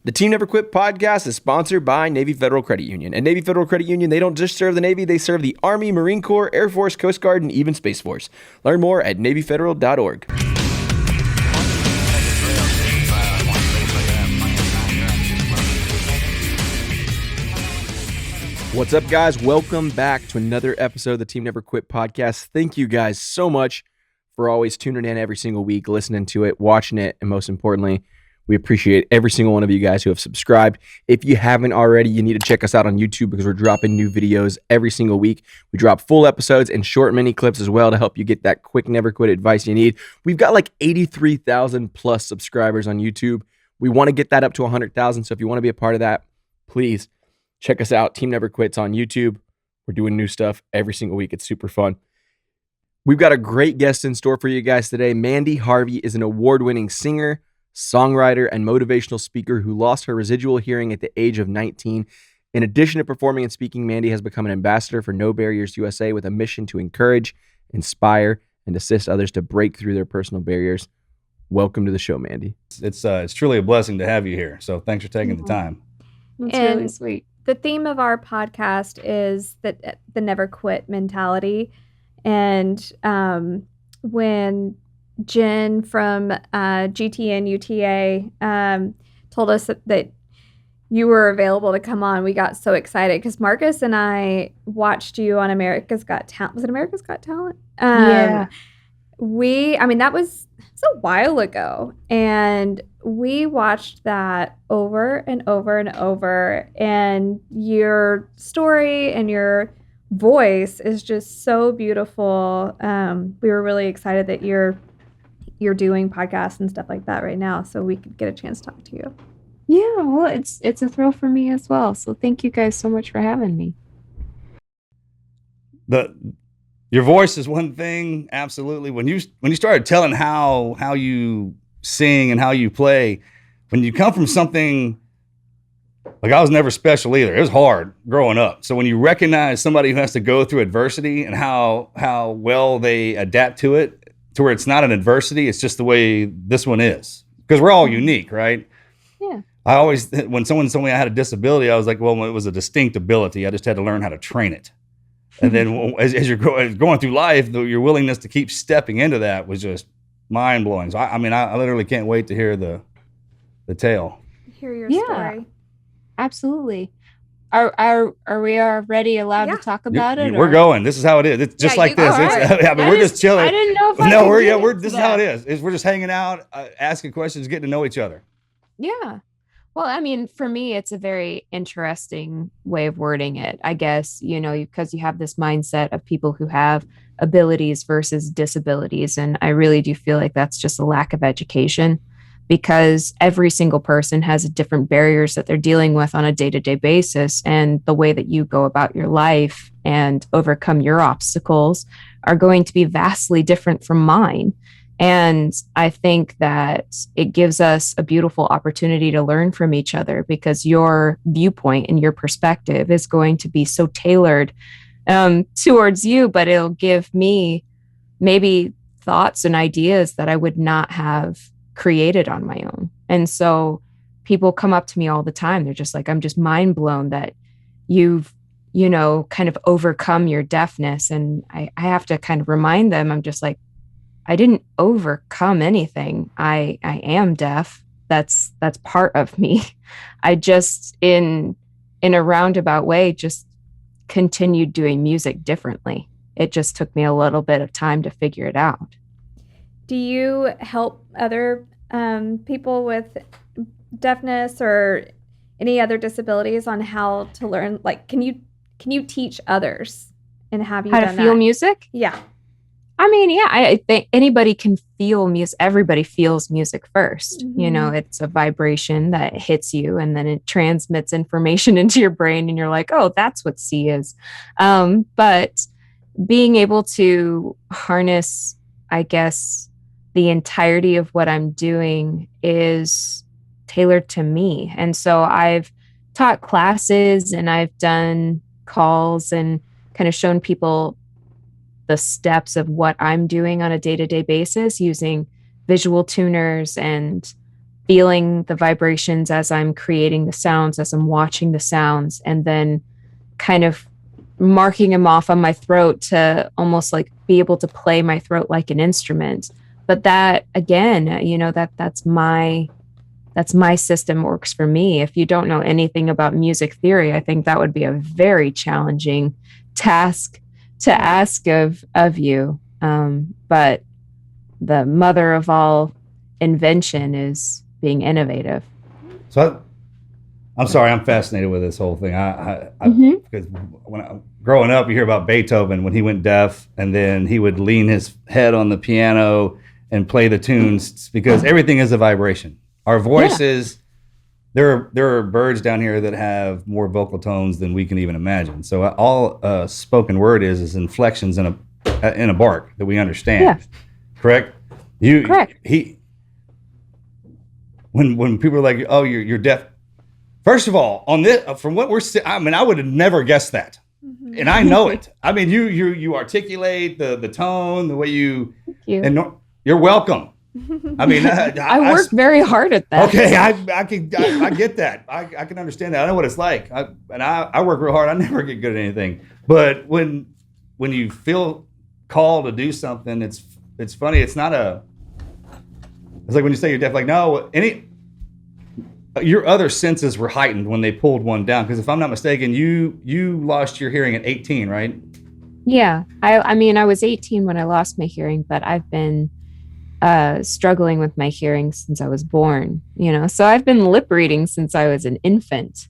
The Team Never Quit podcast is sponsored by Navy Federal Credit Union. At Navy Federal Credit Union, they don't just serve the Navy, they serve the Army, Marine Corps, Air Force, Coast Guard, and even Space Force. Learn more at NavyFederal.org. What's up, guys? Welcome back to another episode of the Team Never Quit podcast. Thank you guys so much for always tuning in every single week, listening to it, watching it, and most importantly, we appreciate every single one of you guys who have subscribed. If you haven't already, you need to check us out on YouTube because we're dropping new videos every single week. We drop full episodes and short mini clips as well to help you get that quick never quit advice you need. We've got like 83,000 plus subscribers on YouTube. We want to get that up to 100,000. So if you want to be a part of that, please check us out. Team Never Quits on YouTube. We're doing new stuff every single week. It's super fun. We've got a great guest in store for you guys today. Mandy Harvey is an award-winning singer, songwriter, and motivational speaker who lost her residual hearing at the age of 19. In addition to performing and speaking, Mandy has become an ambassador for No Barriers USA with a mission to encourage, inspire, and assist others to break through their personal barriers. Welcome to the show, Mandy. It's truly a blessing to have you here. So thanks for taking the time. That's really sweet. The theme of our podcast is the never quit mentality. And when Jen from GTN UTA told us that you were available to come on, we got so excited because Marcus and I watched you on America's Got Talent. Was it America's Got Talent? Yeah. That was a while ago, and we watched that over and over and over, and your story and your voice is just so beautiful. We were really excited that you're doing podcasts and stuff like that right now, so we could get a chance to talk to you. Yeah, well, it's a thrill for me as well. So thank you guys so much for having me. Your voice is one thing, absolutely. When you started telling how you sing and how you play, when you come from something like, I was never special either. It was hard growing up. So when you recognize somebody who has to go through adversity and how well they adapt to it, to where it's not an adversity, it's just the way this one is. Because we're all unique, right? Yeah. I always, when someone told me I had a disability, I was like, well, it was a distinct ability. I just had to learn how to train it. And then as you're going through life, your willingness to keep stepping into that was just mind blowing. So I literally can't wait to hear the tale. Hear your story. Absolutely. Are we already allowed to talk about it? We're going. This is how it is. It's just like this. Right. We're just chilling. I didn't know if this is how it is. We're just hanging out, asking questions, getting to know each other. Yeah. Well, for me, it's a very interesting way of wording it, I guess, because you have this mindset of people who have abilities versus disabilities. And I really do feel like that's just a lack of education, because every single person has different barriers that they're dealing with on a day-to-day basis. And the way that you go about your life and overcome your obstacles are going to be vastly different from mine. And I think that it gives us a beautiful opportunity to learn from each other, because your viewpoint and your perspective is going to be so tailored towards you, but it'll give me maybe thoughts and ideas that I would not have created on my own. And so people come up to me all the time. They're just like, I'm just mind blown that you've, kind of overcome your deafness. And I have to kind of remind them, I'm just like, I didn't overcome anything. I am deaf. That's part of me. I just, in a roundabout way, just continued doing music differently. It just took me a little bit of time to figure it out. Do you help other people with deafness or any other disabilities on how to learn? Like, can you teach others, and have you how done to feel that? music? Yeah. I think anybody can feel music. Everybody feels music first. Mm-hmm. It's a vibration that hits you, and then it transmits information into your brain, and you're like, oh, that's what C is. But being able to harness, I guess, the entirety of what I'm doing is tailored to me. And so I've taught classes, and I've done calls and kind of shown people the steps of what I'm doing on a day-to-day basis using visual tuners and feeling the vibrations as I'm creating the sounds, as I'm watching the sounds, and then kind of marking them off on my throat to almost like be able to play my throat like an instrument. But that, again, that's my system, works for me. If you don't know anything about music theory, I think that would be a very challenging task to ask of you. But the mother of all invention is being innovative. So I'm sorry, I'm fascinated with this whole thing. Because growing up, you hear about Beethoven when he went deaf, and then he would lean his head on the piano and play the tunes because everything is a vibration. Our voices, there are birds down here that have more vocal tones than we can even imagine. So all spoken word is inflections in a bark that we understand. Yeah. Correct? Correct. When people are like, "Oh, you're deaf." First of all, on this, from what we're seeing, I mean, I would have never guessed that, and I know it. I mean, you articulate the tone, the way you. Thank you. And you're welcome. I mean, I work very hard at that. Okay, I get that. I can understand that. I know what it's like. I work real hard. I never get good at anything. But when you feel called to do something, it's funny. It's like when you say you're deaf. Like no, your other senses were heightened when they pulled one down. Because if I'm not mistaken, you lost your hearing at 18, right? Yeah, I mean, I was 18 when I lost my hearing, but I've been struggling with my hearing since I was born, so I've been lip reading since I was an infant.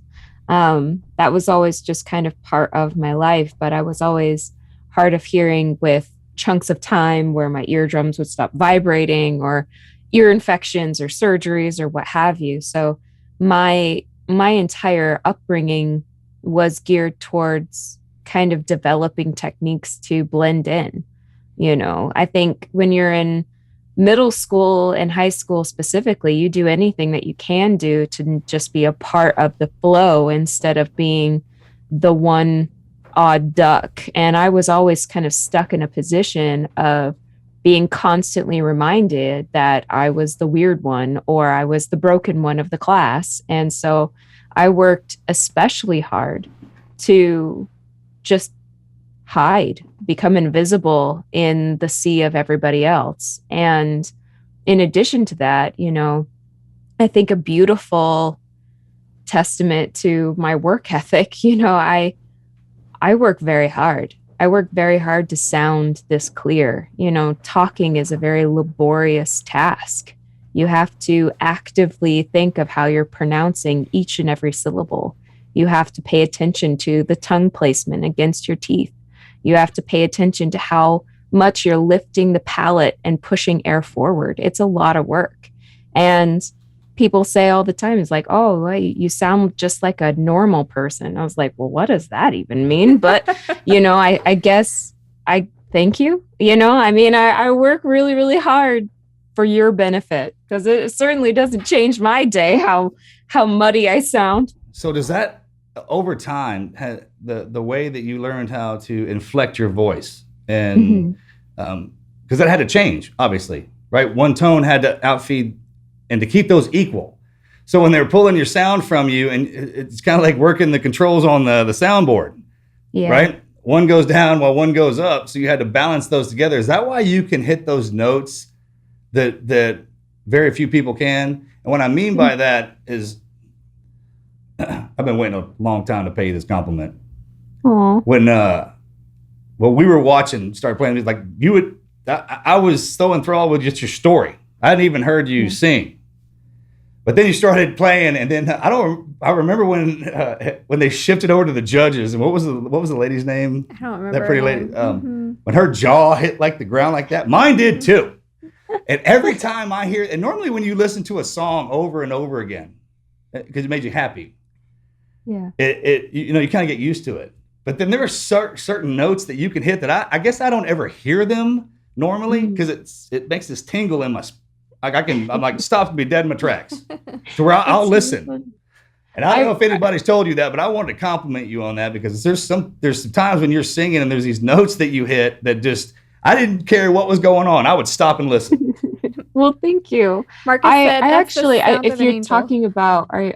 That was always just kind of part of my life, but I was always hard of hearing with chunks of time where my eardrums would stop vibrating or ear infections or surgeries or what have you. So my entire upbringing was geared towards kind of developing techniques to blend in. I think when you're in middle school and high school specifically, you do anything that you can do to just be a part of the flow instead of being the one odd duck. And I was always kind of stuck in a position of being constantly reminded that I was the weird one or I was the broken one of the class. And so I worked especially hard to just hide, become invisible in the sea of everybody else. And in addition to that, I think a beautiful testament to my work ethic, I work very hard. I work very hard to sound this clear. Talking is a very laborious task. You have to actively think of how you're pronouncing each and every syllable. You have to pay attention to the tongue placement against your teeth. You have to pay attention to how much you're lifting the palate and pushing air forward. It's a lot of work. And people say all the time, it's like, oh, well, you sound just like a normal person. I was like, well, what does that even mean? But, I guess I thank you. I work really, really hard for your benefit because it certainly doesn't change my day, how muddy I sound. So does that, over time, the way that you learned how to inflect your voice, and because that had to change, obviously, right? One tone had to outfeed, and to keep those equal. So when they're pulling your sound from you, and it's kind of like working the controls on the soundboard, right? One goes down while one goes up, so you had to balance those together. Is that why you can hit those notes that very few people can? And what I mean by that is, I've been waiting a long time to pay you this compliment. Aww. When we were watching, started playing, like I was so enthralled with just your story. I hadn't even heard you sing, but then you started playing, and then I remember when they shifted over to the judges, and what was the lady's name? I don't remember that pretty lady. When her jaw hit like the ground like that, mine did too. And every time I hear, and normally when you listen to a song over and over again, because it made you happy. Yeah. You kind of get used to it. But then there are certain notes that you can hit that I guess I don't ever hear them normally because it makes this tingle in my, I'm like, stop me dead in my tracks. To where I'll listen. Really, and I don't know if anybody's told you that, but I wanted to compliment you on that because there's some times when you're singing and there's these notes that you hit that just, I didn't care what was going on. I would stop and listen. Well, thank you. Marcus said, I "That's the actually, sound if of an you're angel." talking about or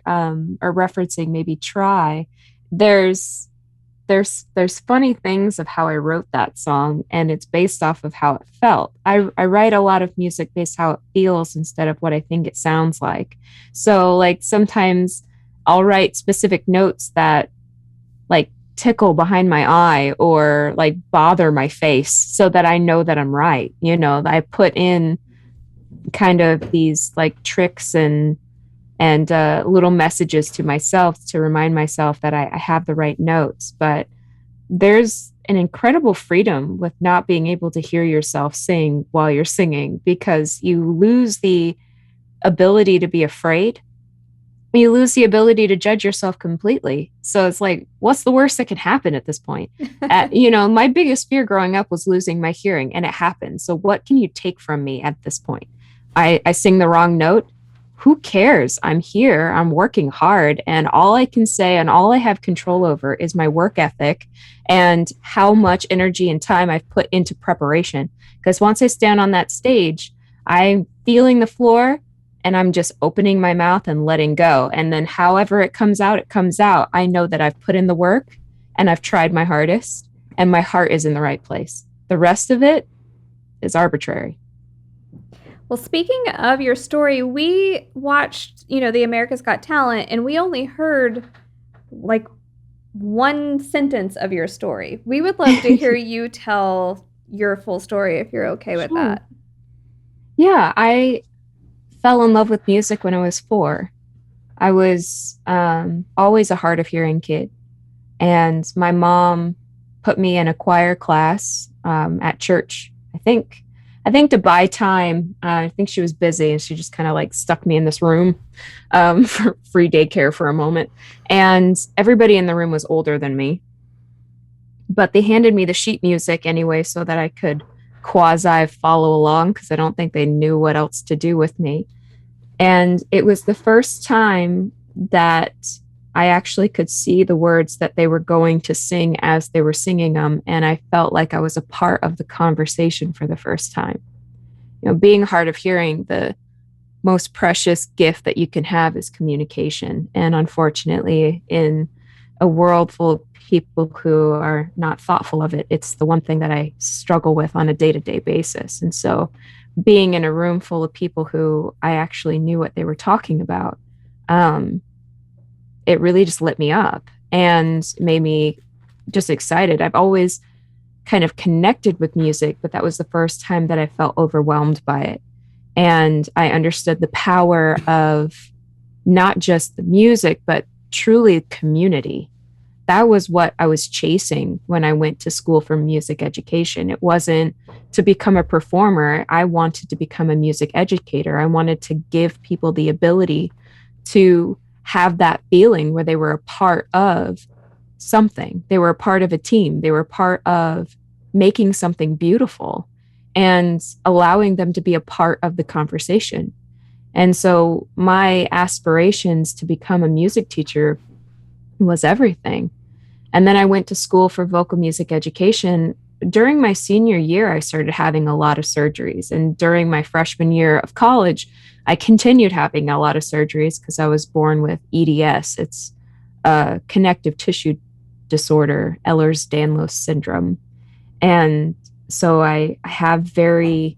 referencing maybe try, there's there's funny things of how I wrote that song, and it's based off of how it felt. I write a lot of music based how it feels instead of what I think it sounds like. So like sometimes I'll write specific notes that like tickle behind my eye or like bother my face so that I know that I'm right. You know, I put in kind of these like tricks and little messages to myself to remind myself that I have the right notes. But there's an incredible freedom with not being able to hear yourself sing while you're singing because you lose the ability to be afraid. You lose the ability to judge yourself completely. So it's like, what's the worst that can happen at this point? My biggest fear growing up was losing my hearing, and it happened. So what can you take from me at this point? I sing the wrong note. Who cares? I'm here. I'm working hard. And all I can say and all I have control over is my work ethic and how much energy and time I've put into preparation. Because once I stand on that stage, I'm feeling the floor and I'm just opening my mouth and letting go. And then however it comes out, it comes out. I know that I've put in the work and I've tried my hardest and my heart is in the right place. The rest of it is arbitrary. Well, speaking of your story, we watched, the America's Got Talent, and we only heard like one sentence of your story. We would love to hear you tell your full story if you're okay with that. Yeah, I fell in love with music when I was 4. I was always a hard of hearing kid. And my mom put me in a choir class at church, I think to buy time. I think she was busy and she just kind of like stuck me in this room for free daycare for a moment. And everybody in the room was older than me. But they handed me the sheet music anyway so that I could quasi follow along because I don't think they knew what else to do with me. And it was the first time that I actually could see the words that they were going to sing as they were singing them. And I felt like I was a part of the conversation for the first time. Being hard of hearing, the most precious gift that you can have is communication. And unfortunately, in a world full of people who are not thoughtful of it, it's the one thing that I struggle with on a day-to-day basis. And so being in a room full of people who I actually knew what they were talking about, it really just lit me up and made me just excited. I've always kind of connected with music, but that was the first time that I felt overwhelmed by it. And I understood the power of not just the music, but truly community. That was what I was chasing when I went to school for music education. It wasn't to become a performer. I wanted to become a music educator. I wanted to give people the ability to have that feeling where they were a part of something. They were a part of a team. They were part of making something beautiful and allowing them to be a part of the conversation. And so my aspirations to become a music teacher was everything. And then I went to school for vocal music education. During my senior year, I started having a lot of surgeries. And during my freshman year of college, I continued having a lot of surgeries because I was born with EDS. It's a connective tissue disorder, Ehlers-Danlos syndrome. And so I have very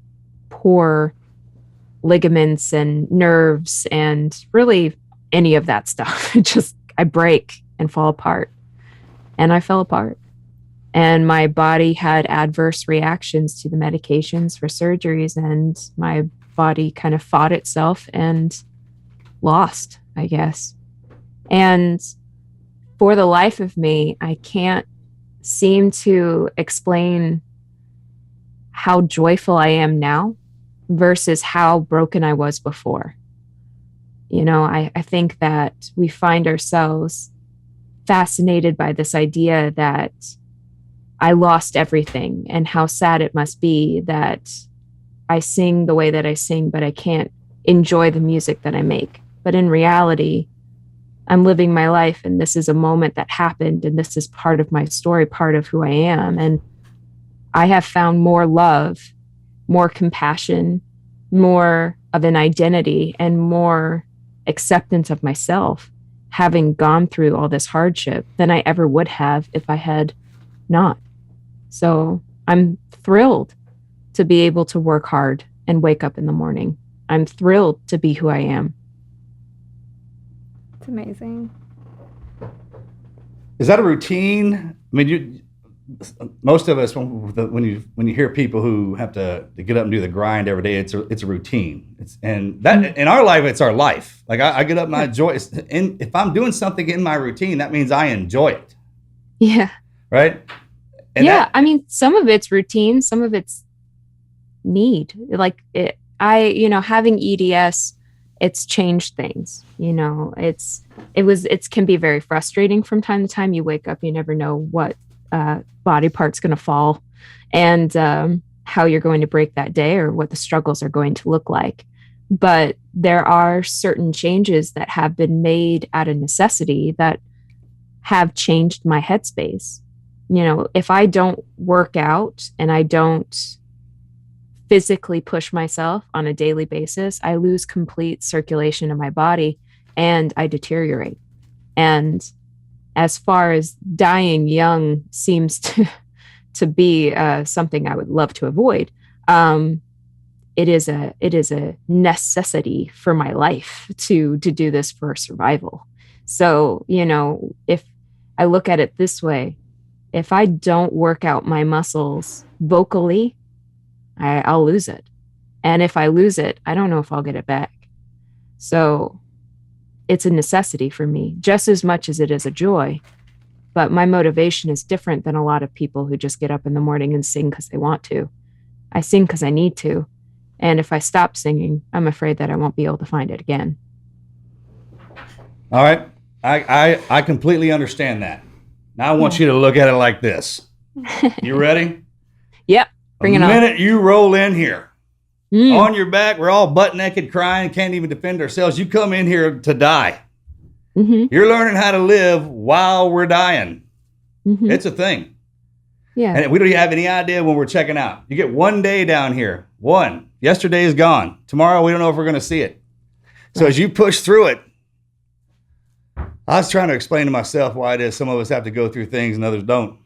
poor ligaments and nerves and really any of that stuff. I break and fall apart. And I fell apart. And my body had adverse reactions to the medications for surgeries, and my body kind of fought itself and lost, I guess. And for the life of me, I can't seem to explain how joyful I am now versus how broken I was before. I think that we find ourselves fascinated by this idea that I lost everything and how sad it must be that I sing the way that I sing, but I can't enjoy the music that I make. But in reality, I'm living my life, and this is a moment that happened, and this is part of my story, part of who I am. And I have found more love, more compassion, more of an identity and more acceptance of myself, having gone through all this hardship, than I ever would have if I had not. So I'm thrilled to be able to work hard and wake up in the morning. I'm thrilled to be who I am. It's amazing. Is that a routine? I mean, most of us, when you hear people who have to get up and do the grind every day, it's a routine. And that in our life, it's our life. Like I get up and I enjoy it. And if I'm doing something in my routine, that means I enjoy it. Yeah. Right. And I mean, some of it's routine, some of it's need. Like having EDS, it's changed things. It can be very frustrating from time to time. You wake up, you never know what body part's going to fall and how you're going to break that day or what the struggles are going to look like. But there are certain changes that have been made out of necessity that have changed my headspace. If I don't work out and I don't physically push myself on a daily basis, I lose complete circulation in my body and I deteriorate. And as far as dying young seems to be something I would love to avoid, it is a necessity for my life to do this for survival. So, if I look at it this way, if I don't work out my muscles vocally, I'll lose it. And if I lose it, I don't know if I'll get it back. So it's a necessity for me, just as much as it is a joy. But my motivation is different than a lot of people who just get up in the morning and sing because they want to. I sing because I need to. And if I stop singing, I'm afraid that I won't be able to find it again. All right. I completely understand that. Now I want you to look at it like this. You ready? Yep. Bring it on. The minute you roll in here, on your back, we're all butt naked, crying, can't even defend ourselves. You come in here to die. Mm-hmm. You're learning how to live while we're dying. Mm-hmm. It's a thing. Yeah. And we don't have any idea when we're checking out. You get one day down here. One. Yesterday is gone. Tomorrow, we don't know if we're going to see it. So as you push through it, I was trying to explain to myself why it is some of us have to go through things and others don't.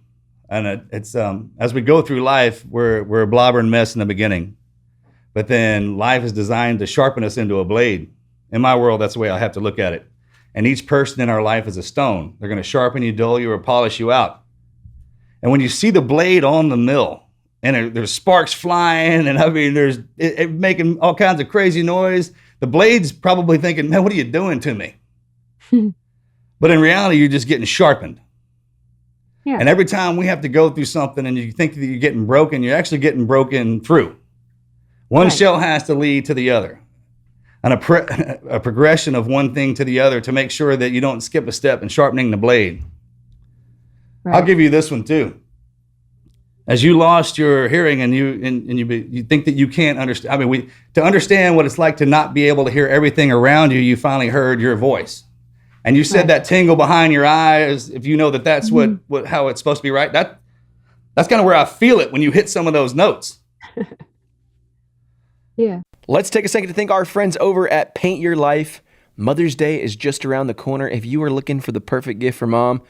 And it's as we go through life, we're a blobbering mess in the beginning. But then life is designed to sharpen us into a blade. In my world, that's the way I have to look at it. And each person in our life is a stone. They're going to sharpen you, dull you, or polish you out. And when you see the blade on the mill, and there's sparks flying, and I mean, there's it making all kinds of crazy noise, the blade's probably thinking, man, what are you doing to me? But in reality, you're just getting sharpened. Yeah. And every time we have to go through something and you think that you're getting broken, you're actually getting broken through. One shell has to lead to the other. And a progression of one thing to the other to make sure that you don't skip a step in sharpening the blade. Right. I'll give you this one too. As you lost your hearing and you think that you can't understand. I mean, to understand what it's like to not be able to hear everything around you, you finally heard your voice. And you said that tingle behind your eyes, if you know that that's what how it's supposed to be, right? That's kind of where I feel it when you hit some of those notes. Yeah. Let's take a second to thank our friends over at Paint Your Life. Mother's Day is just around the corner. If you are looking for the perfect gift for mom,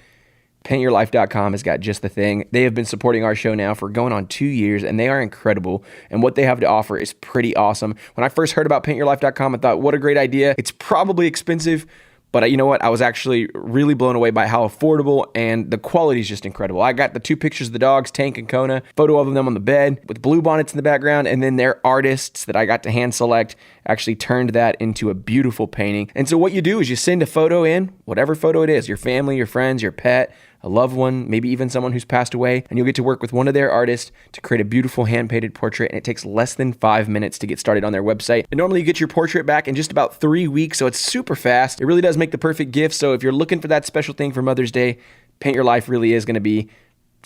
paintyourlife.com has got just the thing. They have been supporting our show now for going on 2 years, and they are incredible. And what they have to offer is pretty awesome. When I first heard about paintyourlife.com, I thought, what a great idea. It's probably expensive, but you know what? I was actually really blown away by how affordable, and the quality is just incredible. I got the 2 pictures of the dogs, Tank and Kona, photo of them on the bed with blue bonnets in the background, and then their artists that I got to hand select actually turned that into a beautiful painting. And so what you do is you send a photo in, whatever photo it is, your family, your friends, your pet, a loved one, maybe even someone who's passed away, and you'll get to work with one of their artists to create a beautiful hand-painted portrait, and it takes less than 5 minutes to get started on their website. And normally you get your portrait back in just about 3 weeks, so it's super fast. It really does make the perfect gift, so if you're looking for that special thing for Mother's Day, Paint Your Life really is going to be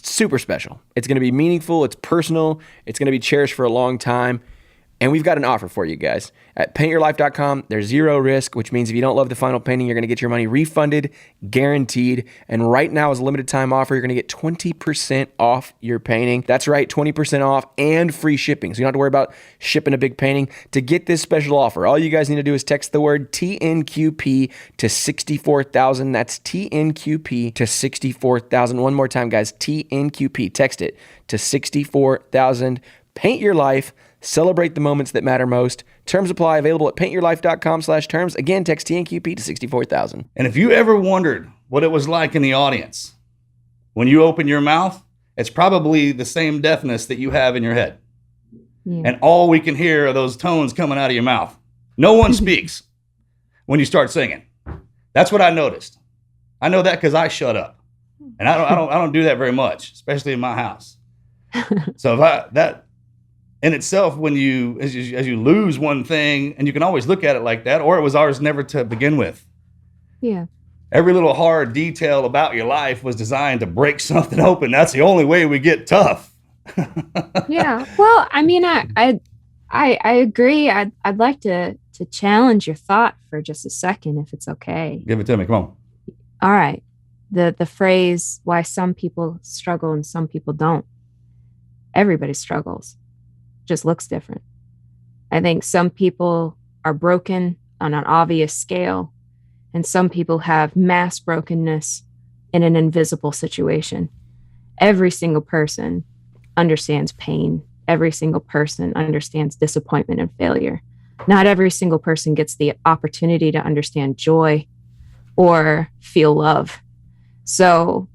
super special. It's going to be meaningful, it's personal, it's going to be cherished for a long time. And we've got an offer for you guys. At paintyourlife.com, there's 0 risk, which means if you don't love the final painting, you're going to get your money refunded, guaranteed. And right now is a limited time offer. You're going to get 20% off your painting. That's right, 20% off and free shipping. So you don't have to worry about shipping a big painting. To get this special offer, all you guys need to do is text the word TNQP to 64,000. That's TNQP to 64,000. One more time, guys, TNQP. Text it to 64,000. Paint your life. Celebrate the moments that matter most. Terms apply. Available at paintyourlife.com/terms. Again, text TNQP to 64,000. And if you ever wondered what it was like in the audience, when you open your mouth, it's probably the same deafness that you have in your head. Yeah. And all we can hear are those tones coming out of your mouth. No one speaks when you start singing. That's what I noticed. I know that because I shut up. And I don't do that very much, especially in my house. So that in itself, when as you lose one thing, and you can always look at it like that, or it was ours never to begin with. Yeah. Every little hard detail about your life was designed to break something open. That's the only way we get tough. Yeah. Well, I mean, I agree. I'd like to challenge your thought for just a second, if it's okay. Give it to me. Come on. All right. The phrase, why some people struggle and some people don't. Everybody struggles. Just looks different. I think some people are broken on an obvious scale, and some people have mass brokenness in an invisible situation. Every single person understands pain. Every single person understands disappointment and failure. Not every single person gets the opportunity to understand joy or feel love. So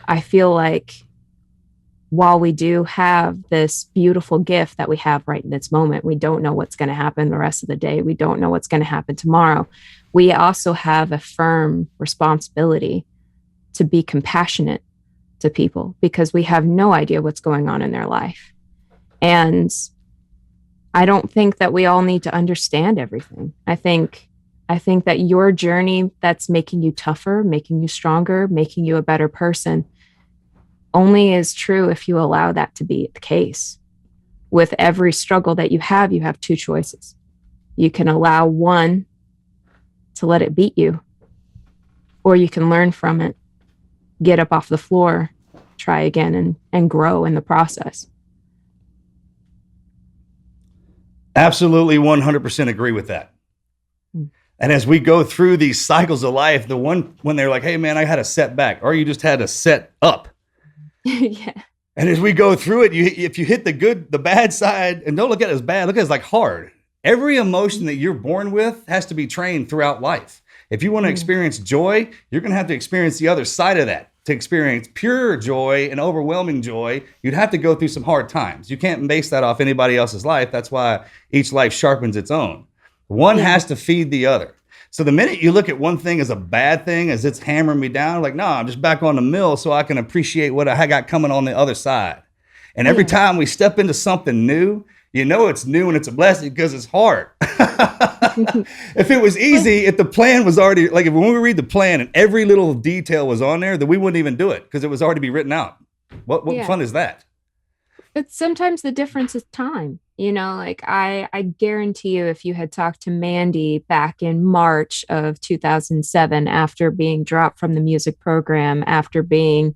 I feel like while we do have this beautiful gift that we have right in this moment, we don't know what's going to happen the rest of the day. We don't know what's going to happen tomorrow. We also have a firm responsibility to be compassionate to people because we have no idea what's going on in their life. And I don't think that we all need to understand everything. I think that your journey that's making you tougher, making you stronger, making you a better person only is true if you allow that to be the case. With every struggle that you have 2 choices. You can allow one to let it beat you, or you can learn from it, get up off the floor, try again, and grow in the process. Absolutely 100% agree with that. And as we go through these cycles of life, the one when they're like, hey man, I had a setback, or you just had a set up. Yeah. And as we go through it, if you hit the bad side, and don't look at it as bad, look at it as like hard. Every emotion that you're born with has to be trained throughout life. If you want to experience joy, you're going to have to experience the other side of that. To experience pure joy and overwhelming joy, you'd have to go through some hard times. You can't base that off anybody else's life. That's why each life sharpens its own. One has to feed the other. So the minute you look at one thing as a bad thing, as it's hammering me down, like, no, I'm just back on the mill so I can appreciate what I got coming on the other side. And every time we step into something new, you know it's new and it's a blessing because it's hard. If it was easy, if the plan was already, like if when we read the plan and every little detail was on there, then we wouldn't even do it because it was already be written out. What fun is that? But sometimes the difference is time. You know, like I guarantee you, if you had talked to Mandy back in March of 2007, after being dropped from the music program, after being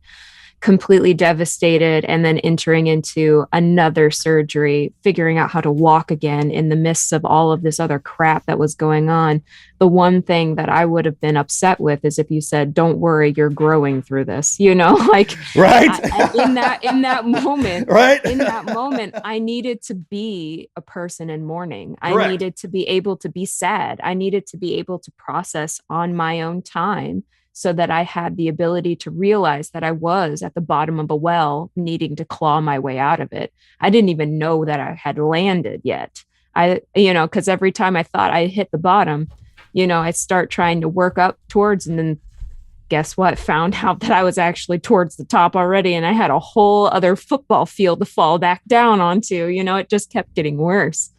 completely devastated and then entering into another surgery, figuring out how to walk again in the midst of all of this other crap that was going on. The one thing that I would have been upset with is if you said, don't worry, you're growing through this, you know, like right. in that moment, right. In that moment, I needed to be a person in mourning. Correct. I needed to be able to be sad. I needed to be able to process on my own time, so that I had the ability to realize that I was at the bottom of a well, needing to claw my way out of it. I didn't even know that I had landed yet. Because every time I thought I hit the bottom, I'd start trying to work up towards, and then guess what? Found out that I was actually towards the top already, and I had a whole other football field to fall back down onto. It just kept getting worse.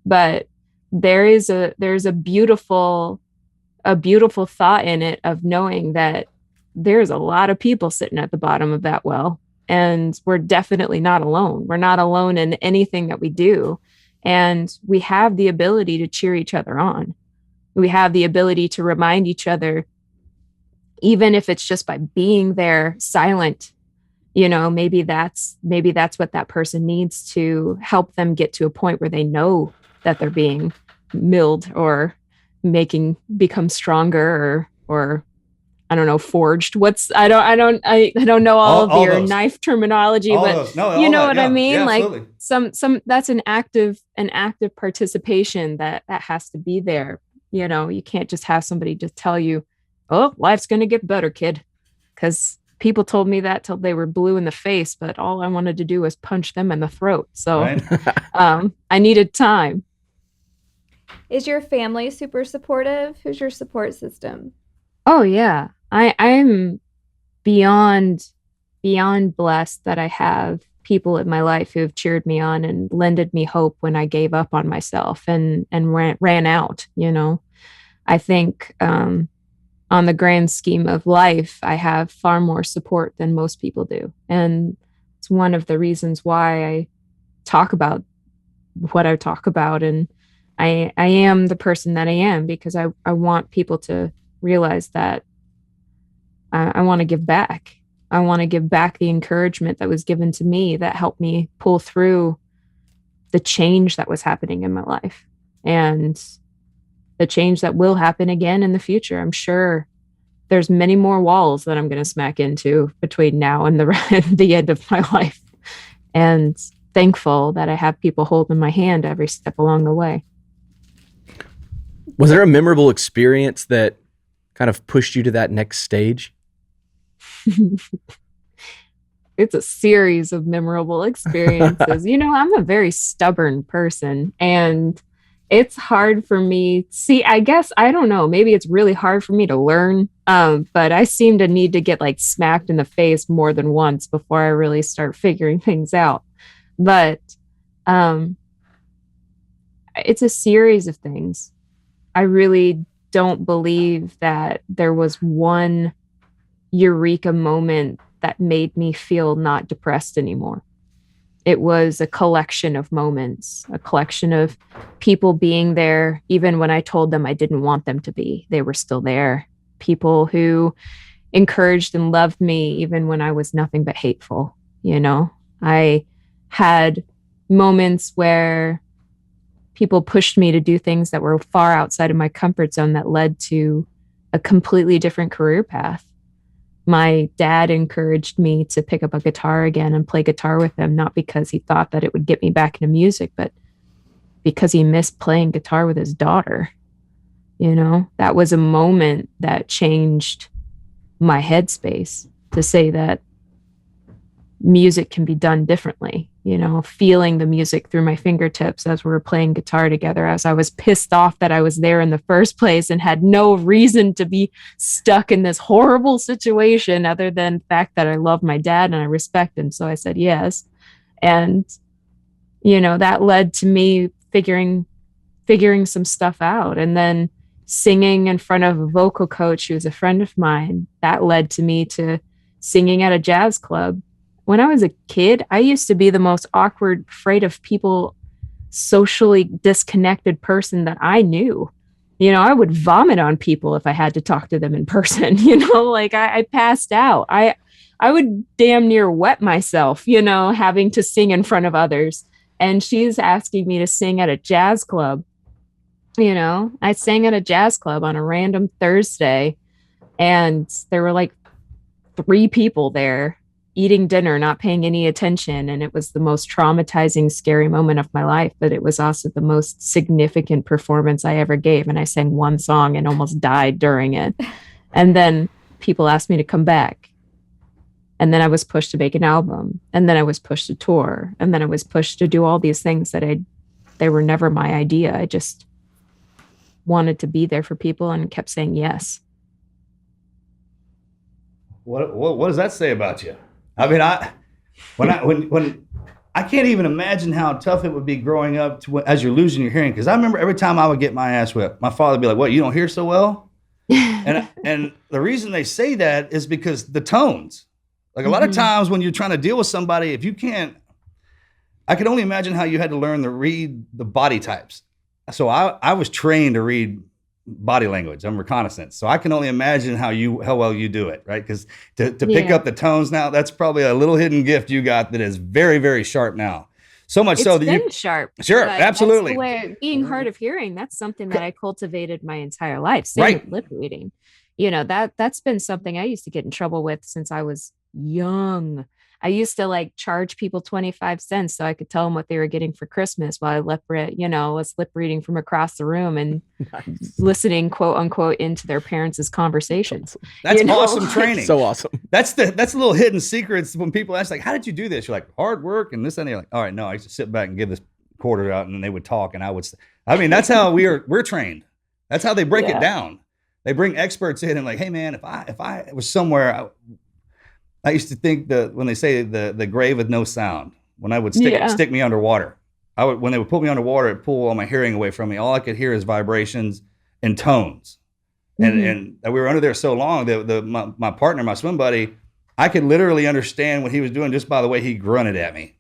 But there's a beautiful thought in it of knowing that there's a lot of people sitting at the bottom of that well, and we're definitely not alone. We're not alone in anything that we do. And we have the ability to cheer each other on. We have the ability to remind each other, even if it's just by being there silent, maybe that's what that person needs to help them get to a point where they know that they're being milled or become stronger or I don't know, forged. I don't know all of your knife terminology, but you know what I mean? Yeah, like absolutely. some that's an active participation that has to be there. You can't just have somebody just tell you, oh, life's going to get better, kid. Because people told me that till they were blue in the face, but all I wanted to do was punch them in the throat. So Right. I needed time. Is your family super supportive? Who's your support system? Oh yeah. I'm beyond blessed that I have people in my life who have cheered me on and lended me hope when I gave up on myself and ran out. I think on the grand scheme of life, I have far more support than most people do. And it's one of the reasons why I talk about what I talk about. And I am the person that I am because I want people to realize that I want to give back. I want to give back the encouragement that was given to me that helped me pull through the change that was happening in my life and the change that will happen again in the future. I'm sure there's many more walls that I'm going to smack into between now and the end of my life. And thankful that I have people holding my hand every step along the way. Was there a memorable experience that kind of pushed you to that next stage? It's a series of memorable experiences. I'm a very stubborn person and it's hard for me. See, I guess, I don't know, maybe it's really hard for me to learn. But I seem to need to get like smacked in the face more than once before I really start figuring things out. But it's a series of things. I really don't believe that there was one eureka moment that made me feel not depressed anymore. It was a collection of moments, a collection of people being there, even when I told them I didn't want them to be. They were still there. People who encouraged and loved me, even when I was nothing but hateful. I had moments where people pushed me to do things that were far outside of my comfort zone that led to a completely different career path. My dad encouraged me to pick up a guitar again and play guitar with him, not because he thought that it would get me back into music, but because he missed playing guitar with his daughter. That was a moment that changed my headspace to say that music can be done differently. Feeling the music through my fingertips as we were playing guitar together, as I was pissed off that I was there in the first place and had no reason to be stuck in this horrible situation other than the fact that I love my dad and I respect him. So I said yes. And, that led to me figuring some stuff out. And then singing in front of a vocal coach who was a friend of mine, that led to me to singing at a jazz club. When I was a kid, I used to be the most awkward, afraid of people, socially disconnected person that I knew. I would vomit on people if I had to talk to them in person. I passed out. I would damn near wet myself, having to sing in front of others. And she's asking me to sing at a jazz club. I sang at a jazz club on a random Thursday, and there were like 3 people there eating dinner, not paying any attention. And it was the most traumatizing, scary moment of my life, but it was also the most significant performance I ever gave. And I sang one song and almost died during it. And then people asked me to come back. And then I was pushed to make an album. And then I was pushed to tour. And then I was pushed to do all these things that they were never my idea. I just wanted to be there for people and kept saying yes. What does that say about you? I mean, when I can't even imagine how tough it would be growing up as you're losing your hearing. Because I remember every time I would get my ass whipped, my father would be like, "What, you don't hear so well?" and the reason they say that is because the tones. Like a lot of times when you're trying to deal with somebody, if you can't, I can only imagine how you had to learn to read the body types. So I was trained to read body language. I'm reconnaissance. So I can only imagine how well you do it, right? Because to pick up the tones now, that's probably a little hidden gift you got that is very, very sharp now. So much so that you sharp. Sure, absolutely. Being hard of hearing, that's something that I cultivated my entire life. Same Right. with lip reading. That's been something I used to get in trouble with since I was young. I used to like charge people 25 cents so I could tell them what they were getting for Christmas while I was lip reading from across the room and listening, quote unquote, into their parents' conversations. That's awesome training. So awesome. That's the little hidden secrets when people ask, like, how did you do this? You're like, hard work and this and that. You're like, all right, no, I used to sit back and give this quarter out and then they would talk and that's how we're trained. That's how they break it down. They bring experts in and like, hey man, if I was somewhere, I used to think that when they say the grave with no sound, when I would stick me underwater, when they would put me underwater, it'd pull all my hearing away from me. All I could hear is vibrations and tones. And we were under there so long that my partner, my swim buddy, I could literally understand what he was doing just by the way he grunted at me.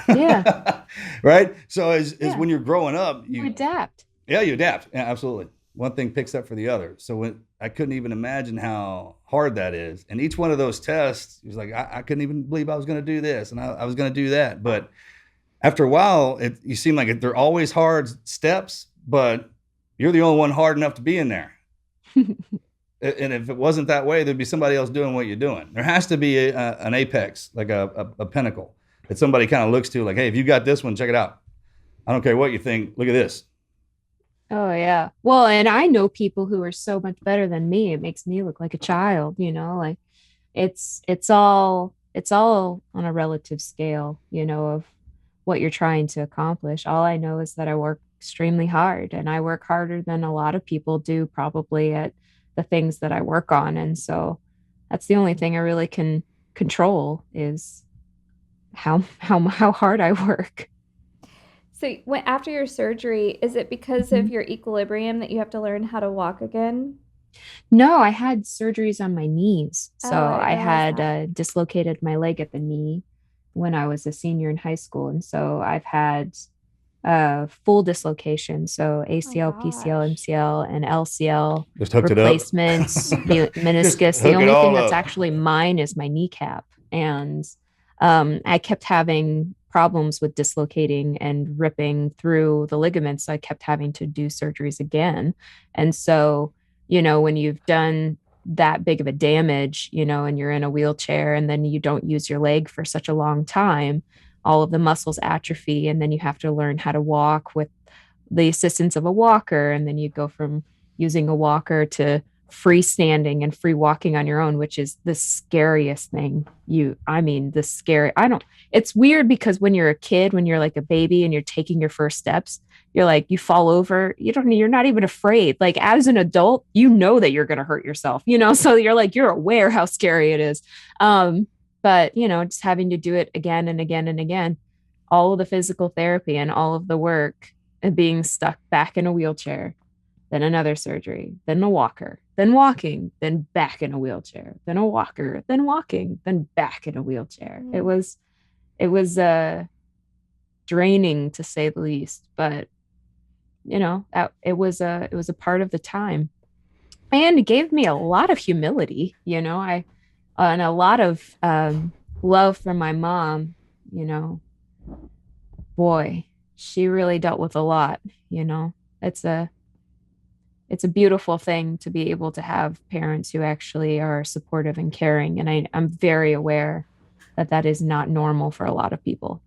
Yeah. Right. So as when you're growing up, you adapt. Yeah, you adapt. Yeah, absolutely. One thing picks up for the other. So I couldn't even imagine how hard that is. And each one of those tests, he was like, I couldn't even believe I was going to do this and I was going to do that. But after a while, you seem like they're always hard steps, but you're the only one hard enough to be in there. And if it wasn't that way, there'd be somebody else doing what you're doing. There has to be an apex, like a pinnacle that somebody kind of looks to, like, hey, if you got this one, check it out. I don't care what you think. Look at this. Oh yeah. Well, and I know people who are so much better than me. It makes me look like a child, like it's all on a relative scale, of what you're trying to accomplish. All I know is that I work extremely hard and I work harder than a lot of people do probably at the things that I work on. And so that's the only thing I really can control is how hard I work. So after your surgery, is it because of your equilibrium that you have to learn how to walk again? No, I had surgeries on my knees. So I had dislocated dislocated my leg at the knee when I was a senior in high school. And so I've had full dislocation. So ACL, PCL, MCL, and LCL just hooked replacements, meniscus. The only thing that's actually mine is my kneecap. And I kept having problems with dislocating and ripping through the ligaments. So I kept having to do surgeries again. And so, when you've done that big of a damage, and you're in a wheelchair and then you don't use your leg for such a long time, all of the muscles atrophy. And then you have to learn how to walk with the assistance of a walker. And then you go from using a walker to freestanding and free walking on your own, which is the scariest thing. It's weird because when you're a kid, when you're like a baby and you're taking your first steps, you're like, you fall over, you're not even afraid. Like as an adult, that you're going to hurt yourself, so you're like, you're aware how scary it is. But just having to do it again and again and again, all of the physical therapy and all of the work and being stuck back in a wheelchair, then another surgery, then a walker, then walking, then back in a wheelchair, then a walker, then walking, then back in a wheelchair. It was draining to say the least, but it was a part of the time, and it gave me a lot of humility, and a lot of love from my mom. Boy, she really dealt with a lot. It's a beautiful thing to be able to have parents who actually are supportive and caring. And I'm very aware that is not normal for a lot of people.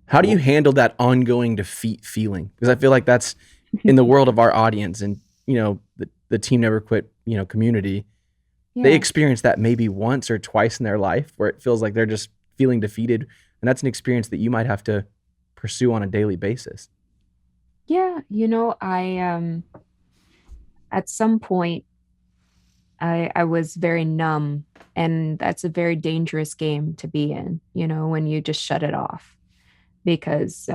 How do you handle that ongoing defeat feeling? Because I feel like that's in the world of our audience and, the Team Never Quit, community. Yeah. They experience that maybe once or twice in their life where it feels like they're just feeling defeated. And that's an experience that you might have to pursue on a daily basis. Yeah. I, at some point I was very numb, and that's a very dangerous game to be in, when you just shut it off because,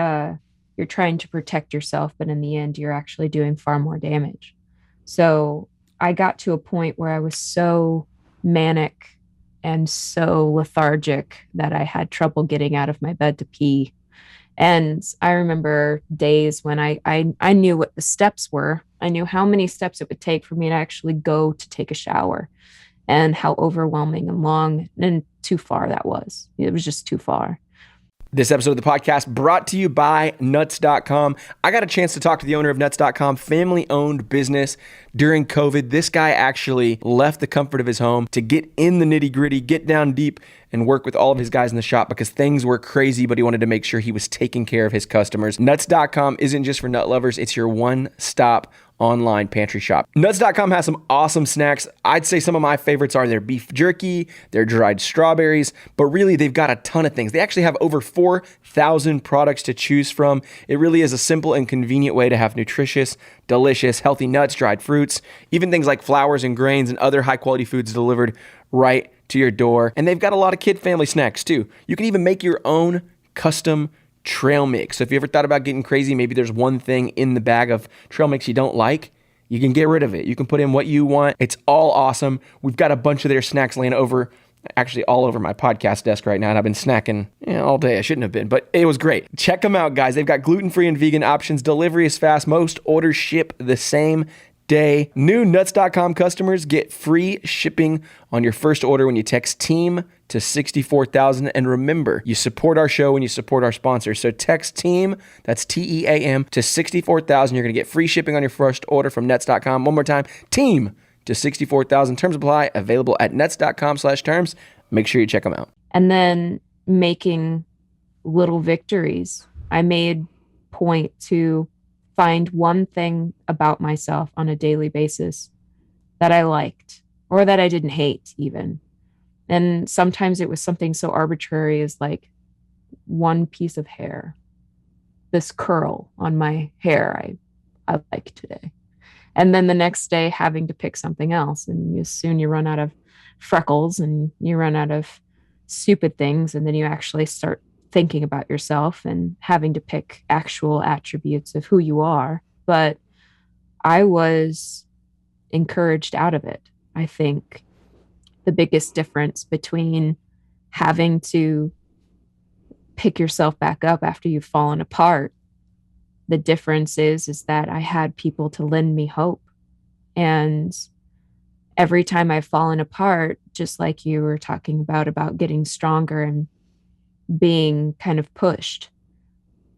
you're trying to protect yourself, but in the end, you're actually doing far more damage. So I got to a point where I was so manic and so lethargic that I had trouble getting out of my bed to pee. And I remember days when I knew what the steps were. I knew how many steps it would take for me to actually go to take a shower, and how overwhelming and long and too far that was. It was just too far. This episode of the podcast brought to you by Nuts.com. I got a chance to talk to the owner of Nuts.com, family-owned business during COVID. This guy actually left the comfort of his home to get in the nitty-gritty, get down deep, and work with all of his guys in the shop because things were crazy, but he wanted to make sure he was taking care of his customers. Nuts.com isn't just for nut lovers. It's your one-stop online pantry shop. Nuts.com has some awesome snacks. I'd say some of my favorites are their beef jerky, their dried strawberries, but really they've got a ton of things. They actually have over 4,000 products to choose from. It really is a simple and convenient way to have nutritious, delicious, healthy nuts, dried fruits, even things like flours and grains and other high quality foods delivered right to your door. And they've got a lot of kid family snacks too. You can even make your own custom trail mix. So if you ever thought about getting crazy, maybe there's one thing in the bag of trail mix you don't like, you can get rid of it. You can put in what you want. It's all awesome. We've got a bunch of their snacks laying actually all over my podcast desk right now, and I've been snacking all day. I shouldn't have been, but it was great. Check them out, guys. They've got gluten-free and vegan options. Delivery is fast. Most orders ship the same day. New Nuts.com customers get free shipping on your first order when you text TEAM to 64,000. And remember, you support our show when you support our sponsors. So text TEAM, that's TEAM, to 64,000. You're going to get free shipping on your first order from Nuts.com. One more time, TEAM to 64,000. Terms apply. Available at Nuts.com/terms. Make sure you check them out. And then making little victories. I made point to find one thing about myself on a daily basis that I liked or that I didn't hate even. And sometimes it was something so arbitrary as like one piece of hair, this curl on my hair I like today. And then the next day having to pick something else. And soon you run out of freckles and you run out of stupid things. And then you actually start thinking about yourself and having to pick actual attributes of who you are. But I was encouraged out of it. I think the biggest difference between having to pick yourself back up after you've fallen apart, the difference is that I had people to lend me hope. And every time I've fallen apart, just like you were talking about getting stronger and being kind of pushed,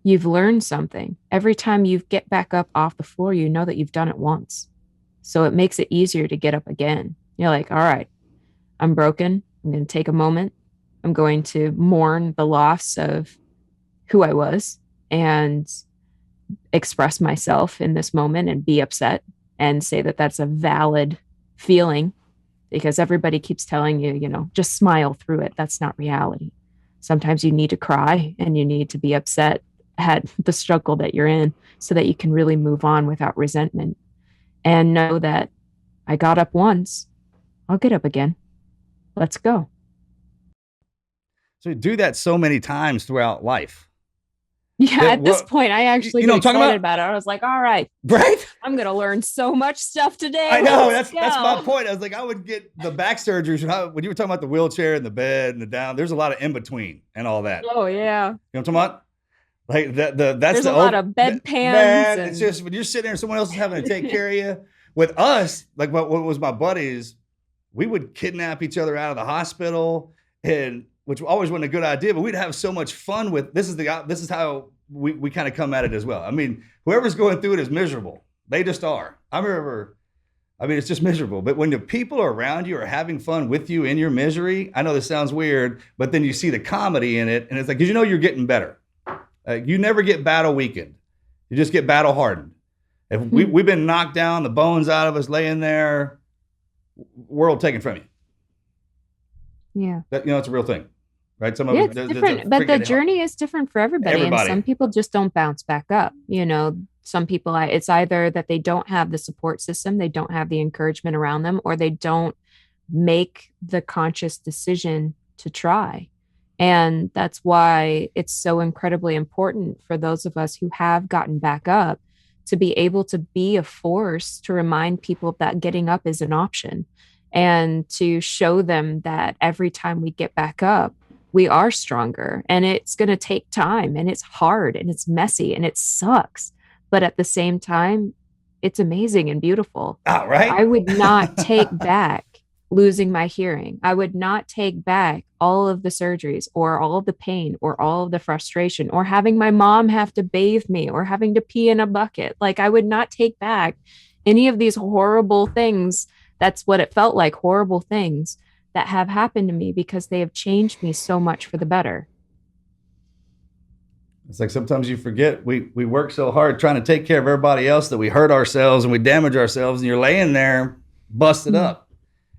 you've learned something. Every time you get back up off the floor, you know that you've done it once. So it makes it easier to get up again. You're like, all right, I'm broken. I'm going to take a moment. I'm going to mourn the loss of who I was and express myself in this moment and be upset and say that that's a valid feeling, because everybody keeps telling you, just smile through it. That's not reality. Sometimes you need to cry and you need to be upset at the struggle that you're in so that you can really move on without resentment and know that I got up once, I'll get up again. Let's go. So you do that so many times throughout life. Yeah, at this point, I actually get excited about it. I was like, all right, I'm going to learn so much stuff today. I know, that's my point. I was like, I would get the back surgeries. When you were talking about the wheelchair and the bed and the down, there's a lot of in between and all that. Oh, yeah. You know what I'm talking about? Like that's there's a lot of bedpans. Man, it's just when you're sitting there and someone else is having to take care of you. With us, like what was my buddies, we would kidnap each other out of the hospital, and which always wasn't a good idea, but we'd have so much fun with this is how we kind of come at it as well. I mean, whoever's going through it is miserable. They just are. It's just miserable. But when the people around you are having fun with you in your misery, I know this sounds weird, but then you see the comedy in it, and it's like, because you're getting better. You never get battle weakened. You just get battle hardened. If we've been knocked down, the bones out of us laying there, world taken from you. Yeah. It's a real thing, right? Some of it's different, but the journey is different for everybody. And some people just don't bounce back up. Some people, it's either that they don't have the support system, they don't have the encouragement around them, or they don't make the conscious decision to try. And that's why it's so incredibly important for those of us who have gotten back up to be able to be a force to remind people that getting up is an option. and to show them that every time we get back up, we are stronger, and it's going to take time, and it's hard, and it's messy, and it sucks. But at the same time, it's amazing and beautiful. Oh, right. I would not take back losing my hearing. I would not take back all of the surgeries or all of the pain or all of the frustration or having my mom have to bathe me or having to pee in a bucket. Like, I would not take back any of these horrible things. That's what it felt like, horrible things that have happened to me, because they have changed me so much for the better. It's like sometimes you forget we work so hard trying to take care of everybody else that we hurt ourselves and we damage ourselves, and you're laying there busted up.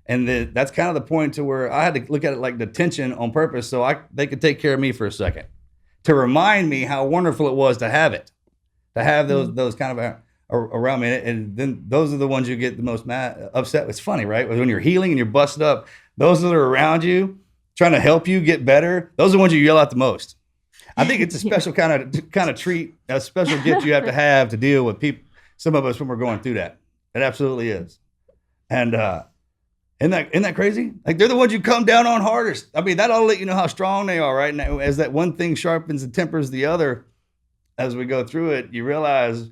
And that's kind of the point to where I had to look at it like detention on purpose, so they could take care of me for a second, to remind me how wonderful it was to have it, to have those kind of around me. And then those are the ones you get the most upset. It's funny, right? When you're healing and you're busted up, those that are around you trying to help you get better, those are the ones you yell at the most. I think it's a special kind of treat, a special gift you have to deal with people. Some of us when we're going through that, it absolutely is. And isn't that crazy? Like, they're the ones you come down on hardest. I mean, that'll let you know how strong they are, right? And as that one thing sharpens and tempers the other, as we go through it, you realize,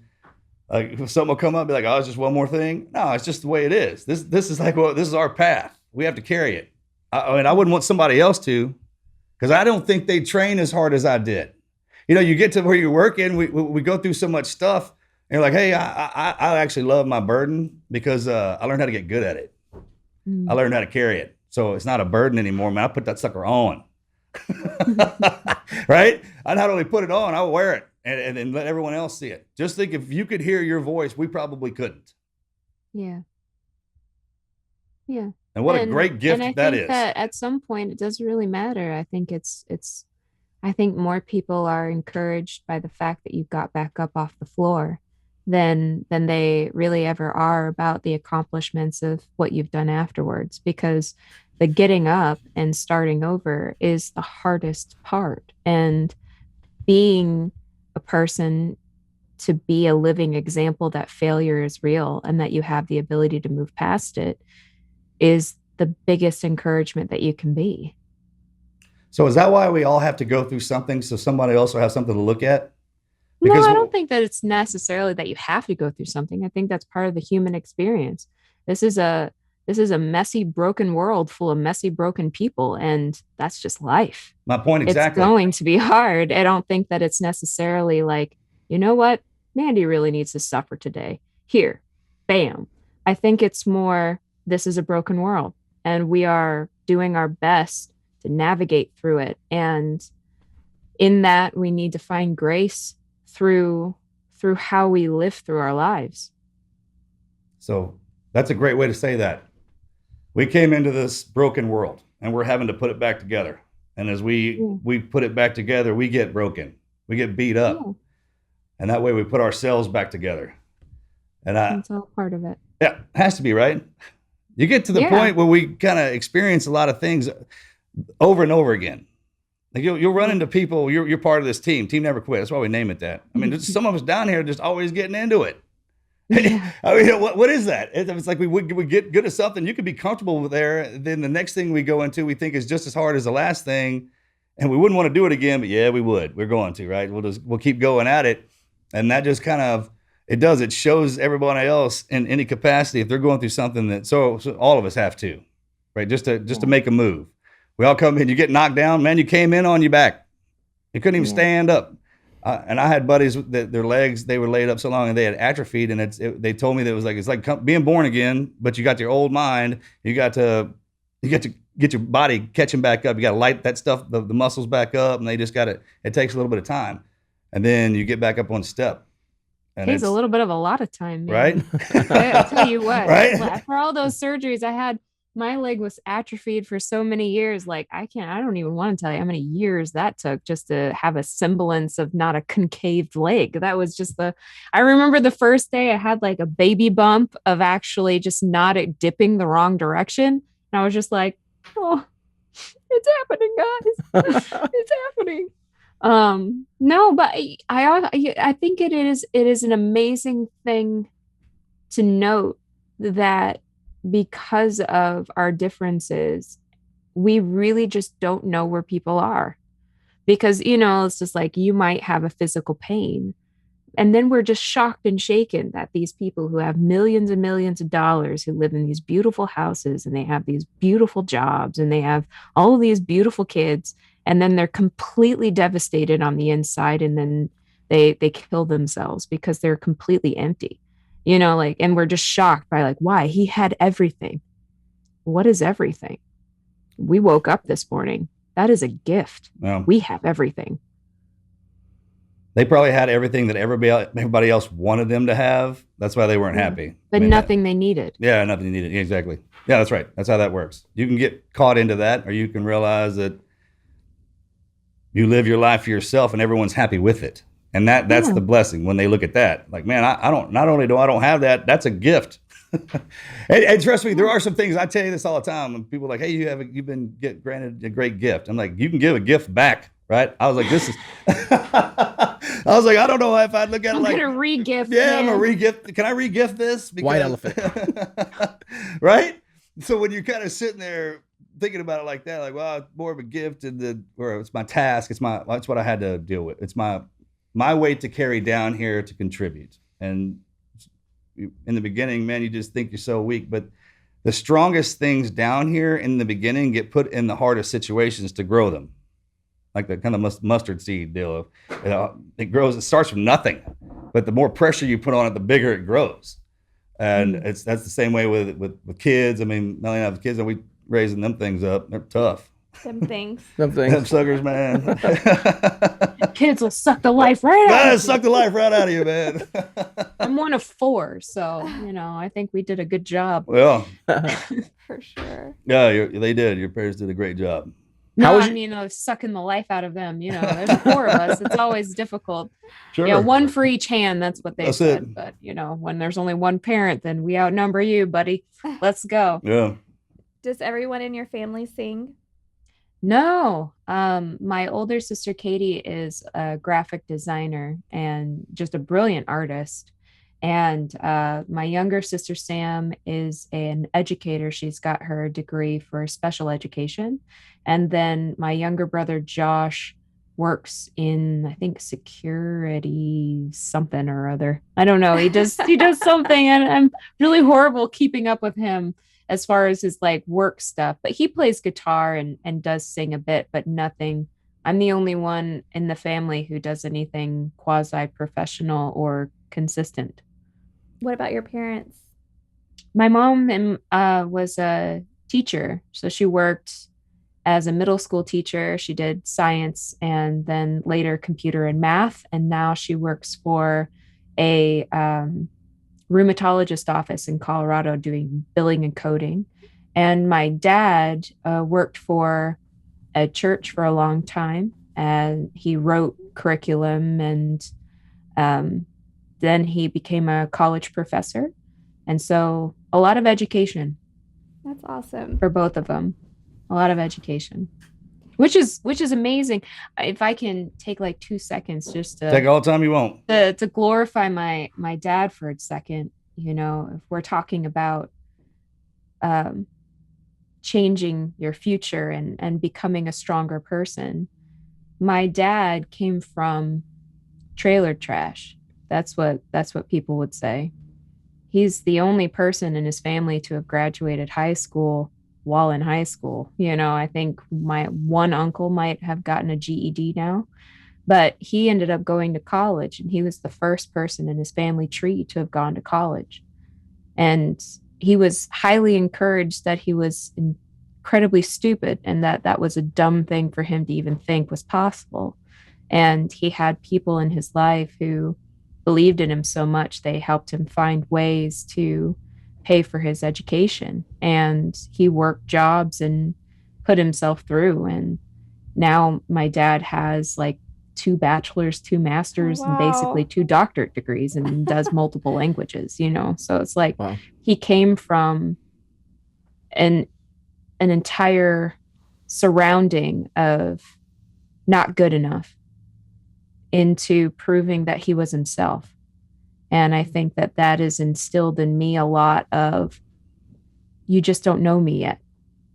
like, if something will come up, be like, oh, it's just one more thing. No, it's just the way it is. This is like, well, this is our path. We have to carry it. I mean, I wouldn't want somebody else to, because I don't think they train as hard as I did. You know, you get to where you're working, we go through so much stuff, and you're like, hey, I actually love my burden because I learned how to get good at it. I learned how to carry it. So it's not a burden anymore, man. I put that sucker on. Right? I not only put it on, I wear it and let everyone else see it. Just think, if you could hear your voice, we probably couldn't. Yeah. Yeah. And what a great gift and I that think is. that at some point it doesn't really matter. I think I think more people are encouraged by the fact that you got back up off the floor than they really ever are about the accomplishments of what you've done afterwards, because the getting up and starting over is the hardest part. And being a person to be a living example that failure is real and that you have the ability to move past it is the biggest encouragement that you can be. So is that why we all have to go through something, so somebody else will have something to look at? Because no, I don't think that it's necessarily that you have to go through something. I think that's part of the human experience. This is a messy, broken world full of messy, broken people, and that's just life. My point exactly. It's going to be hard. I don't think that it's necessarily like, you know what, Mandy really needs to suffer today. Here, bam. I think it's more, this is a broken world, and we are doing our best to navigate through it. And in that, we need to find grace through how we live through our lives. So that's a great way to say that. We came into this broken world, and we're having to put it back together. And as we put it back together, we get broken. We get beat up. Yeah. And that way we put ourselves back together. And that's all part of it. Yeah, it has to be, right? You get to the point where we kind of experience a lot of things over and over again. Like you'll run into people. You're part of this team. Team Never Quit. That's why we name it that. I mean, some of us down here just always getting into it. Yeah. I mean, what is that? It's like we get good at something. You could be comfortable there. Then the next thing we go into, we think is just as hard as the last thing, and we wouldn't want to do it again. But yeah, we would. We're going to, right? We'll keep going at it, and that just kind of it shows everybody else in any capacity if they're going through something that so all of us have to, right? Just to make a move. We all come in, you get knocked down, man, you came in on your back. You couldn't even stand up. And I had buddies that their legs, they were laid up so long and they had atrophied. And they told me that it's like being born again, but you got your old mind. You got to get your body catching back up. You got to light that stuff, the muscles back up. And they just it takes a little bit of time. And then you get back up on step. And it takes a little bit of a lot of time, man. Right? I'll tell you what, right? For all those surgeries I had, my leg was atrophied for so many years. Like I don't even want to tell you how many years that took just to have a semblance of not a concaved leg. That was just I remember the first day I had like a baby bump of actually just not dipping the wrong direction. And I was just like, oh, it's happening, guys. It's happening. No, but I think it is an amazing thing to note that because of our differences, we really just don't know where people are. Because, it's just like you might have a physical pain. And then we're just shocked and shaken that these people who have millions and millions of dollars, who live in these beautiful houses and they have these beautiful jobs and they have all of these beautiful kids, and then they're completely devastated on the inside, and then they kill themselves because they're completely empty. And we're just shocked by like, why? He had everything. What is everything? We woke up this morning. That is a gift. Yeah. We have everything. They probably had everything that everybody else wanted them to have. That's why they weren't happy. But nothing they needed. Yeah, nothing you needed. Exactly. Yeah, that's right. That's how that works. You can get caught into that, or you can realize that you live your life for yourself and everyone's happy with it. And that's the blessing when they look at that. Like, man, I don't, not only do I don't have that, that's a gift. and trust me, there are some things, I tell you this all the time, when people are like, hey, you've been granted a great gift. I'm like, you can give a gift back, right? I was like, I don't know if I'd look at it like, I'm gonna re-gift. Yeah, I'm gonna re-gift. Can I re-gift this? Because, white elephant. Right? So when you're kind of sitting there thinking about it like that, like, well, it's more of a gift, or it's my task. It's what I had to deal with. It's my weight to carry down here to contribute. And in the beginning, man, you just think you're so weak, but the strongest things down here in the beginning get put in the hardest situations to grow them. Like the kind of mustard seed deal. It grows, it starts from nothing, but the more pressure you put on it, the bigger it grows. And that's the same way with kids. I mean, Melanie and I have kids, and we raising them things up. They're tough. Them suckers, man. Kids will suck the life right out of you. Suck the life right out of you, man. I'm one of 4, so I think we did a good job. Well, for sure. Yeah, they did. Your parents did a great job. No, I was sucking the life out of them. There's 4 of us. It's always difficult. Sure. Yeah, one for each hand. That's what they said. It. But when there's only one parent, then we outnumber you, buddy. Let's go. Yeah. Does everyone in your family sing? No. My older sister Katie is a graphic designer and just a brilliant artist. And my younger sister Sam is an educator. She's got her degree for special education. And then my younger brother Josh works in, I think, security something or other. I don't know. He does something, and I'm really horrible keeping up with him as far as his like work stuff. But he plays guitar and does sing a bit, but nothing. I'm the only one in the family who does anything quasi-professional or consistent. What about your parents? My mom was a teacher. So she worked as a middle school teacher. She did science and then later computer and math. And now she works for a rheumatologist office in Colorado doing billing and coding. And my dad worked for a church for a long time, and he wrote curriculum, and then he became a college professor. And so a lot of education. That's awesome. For both of them. A lot of education. Which is amazing. If I can take like 2 seconds just to take all the time you want. To glorify my dad for a second, if we're talking about changing your future and becoming a stronger person. My dad came from trailer trash. That's what people would say. He's the only person in his family to have graduated high school while in high school. I think my one uncle might have gotten a GED now, but he ended up going to college, and he was the first person in his family tree to have gone to college. And he was highly encouraged that he was incredibly stupid and that was a dumb thing for him to even think was possible. And he had people in his life who believed in him so much, they helped him find ways to pay for his education. And he worked jobs and put himself through. And now my dad has like 2 bachelors, 2 masters, and basically 2 doctorate degrees, and does multiple languages, So it's like he came from an entire surrounding of not good enough into proving that he was himself. And I think that is instilled in me a lot of you just don't know me yet.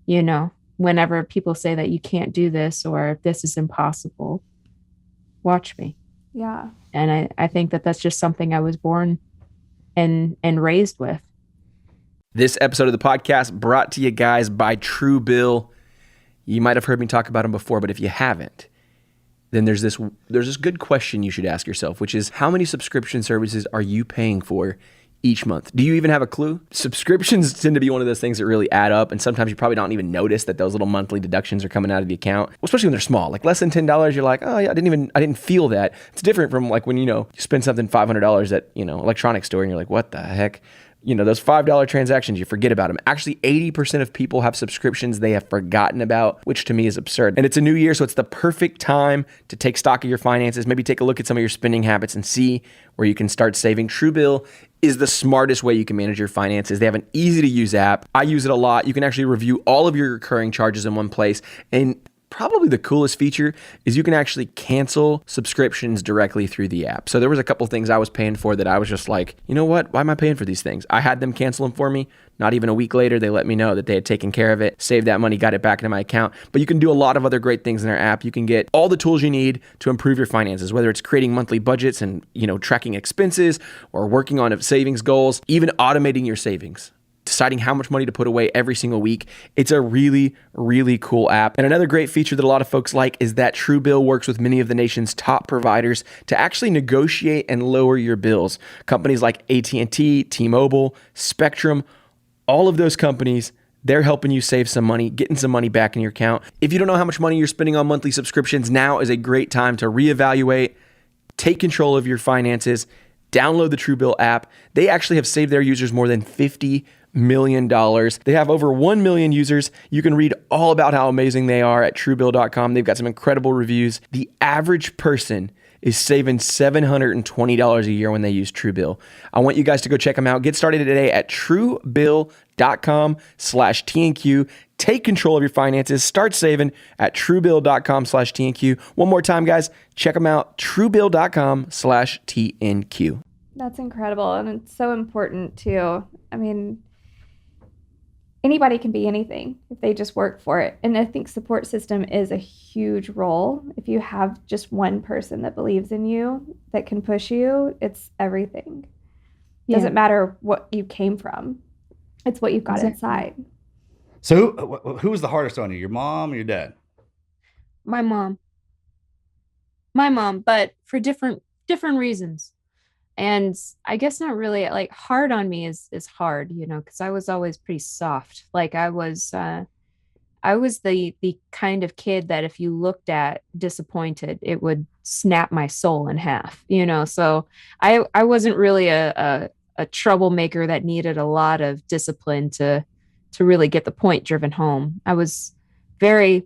You know, whenever people say that you can't do this or this is impossible, watch me. Yeah. And I think that that's just something I was born and raised with. This episode of the podcast brought to you guys by Truebill. You might have heard me talk about them before, but if you haven't, then there's this good question you should ask yourself, which is how many subscription services are you paying for each month? Do you even have a clue? Subscriptions tend to be one of those things that really add up, and sometimes you probably don't even notice that those little monthly deductions are coming out of the account, especially when they're small. Like less than $10, you're like, oh yeah, I didn't feel that. It's different from like when, you spend something $500 at, electronics store and you're like, what the heck? Those $5 transactions, you forget about them. Actually, 80% of people have subscriptions they have forgotten about, which to me is absurd. And it's a new year, so it's the perfect time to take stock of your finances, maybe take a look at some of your spending habits and see where you can start saving. Truebill is the smartest way you can manage your finances. They have an easy to use app. I use it a lot. You can actually review all of your recurring charges in one place. And probably the coolest feature is you can actually cancel subscriptions directly through the app. So there was a couple things I was paying for that I was just like, you know what? Why am I paying for these things? I had them cancel them for me. Not even a week later, they let me know that they had taken care of it, saved that money, got it back into my account. But you can do a lot of other great things in our app. You can get all the tools you need to improve your finances, whether it's creating monthly budgets and, tracking expenses or working on savings goals, even automating your savings, deciding how much money to put away every single week. It's a really, really cool app. And another great feature that a lot of folks like is that Truebill works with many of the nation's top providers to actually negotiate and lower your bills. Companies like AT&T, T-Mobile, Spectrum, all of those companies, they're helping you save some money, getting some money back in your account. If you don't know how much money you're spending on monthly subscriptions, now is a great time to reevaluate, take control of your finances, download the Truebill app. They actually have saved their users more than $50 million. They have over 1 million users. You can read all about how amazing they are at Truebill.com. They've got some incredible reviews. The average person is saving $720 a year when they use Truebill. I want you guys to go check them out. Get started today at Truebill.com/TNQ. Take control of your finances. Start saving at Truebill.com/TNQ. One more time, guys, check them out. Truebill.com/TNQ. That's incredible. And it's so important too. I mean, anybody can be anything if they just work for it. And I think support system is a huge role. If you have just one person that believes in you, that can push you, it's everything. Yeah. Doesn't matter what you came from. It's what you've got inside. So who was the hardest on you, your mom or your dad? My mom, but for different reasons. And I guess not really like hard on me is hard, because I was always pretty soft. Like I was the kind of kid that if you looked at disappointed, it would snap my soul in half, So I wasn't really a troublemaker that needed a lot of discipline to really get the point driven home. I was very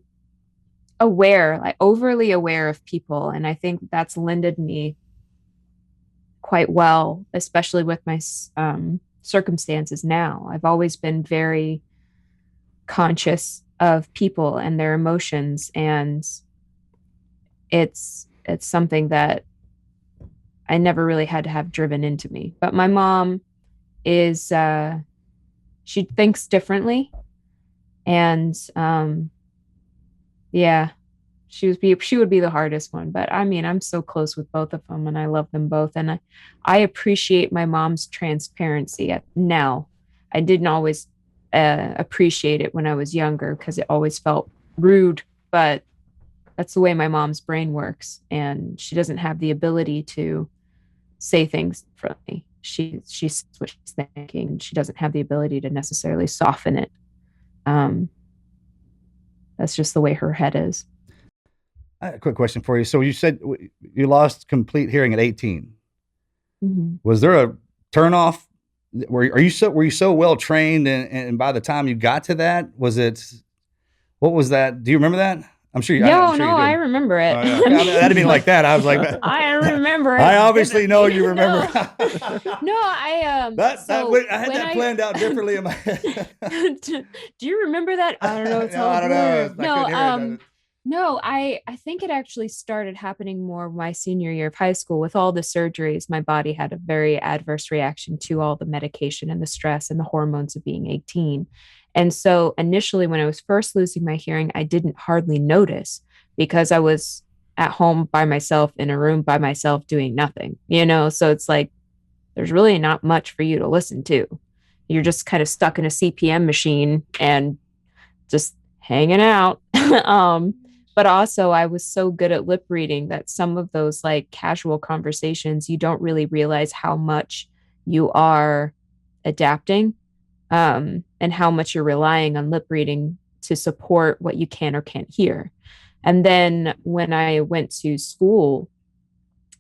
aware, like overly aware of people. And I think that's lended me quite well, especially with my circumstances now. I've always been very conscious of people and their emotions, and it's something that I never really had to have driven into me. But my mom is she thinks differently, and she would be the hardest one. But I mean, I'm so close with both of them and I love them both. And I appreciate my mom's transparency now. I didn't always appreciate it when I was younger because it always felt rude, but that's the way my mom's brain works. And she doesn't have the ability to say things differently. She says what she's thinking. She doesn't have the ability to necessarily soften it. That's just the way her head is. I have a quick question for you. So you said you lost complete hearing at 18. Mm-hmm. Was there a turnoff? Were you so well trained, and by the time you got to that, what was that? Do you remember that? I'm sure you. I remember it. Oh, yeah. I didn't mean like that. I was like, I remember it. I obviously know you remember. I had that planned out differently in my head. Do you remember that? I don't know. It's I don't know. No. No, I think it actually started happening more my senior year of high school. With all the surgeries, my body had a very adverse reaction to all the medication and the stress and the hormones of being 18. And so initially, when I was first losing my hearing, I didn't hardly notice because I was at home by myself in a room by myself doing nothing, you know? So it's like there's really not much for you to listen to. You're just kind of stuck in a CPM machine and just hanging out. um, but also, I was so good at lip reading that some of those like casual conversations, you don't really realize how much you are adapting, and how much you're relying on lip reading to support what you can or can't hear. And then when I went to school,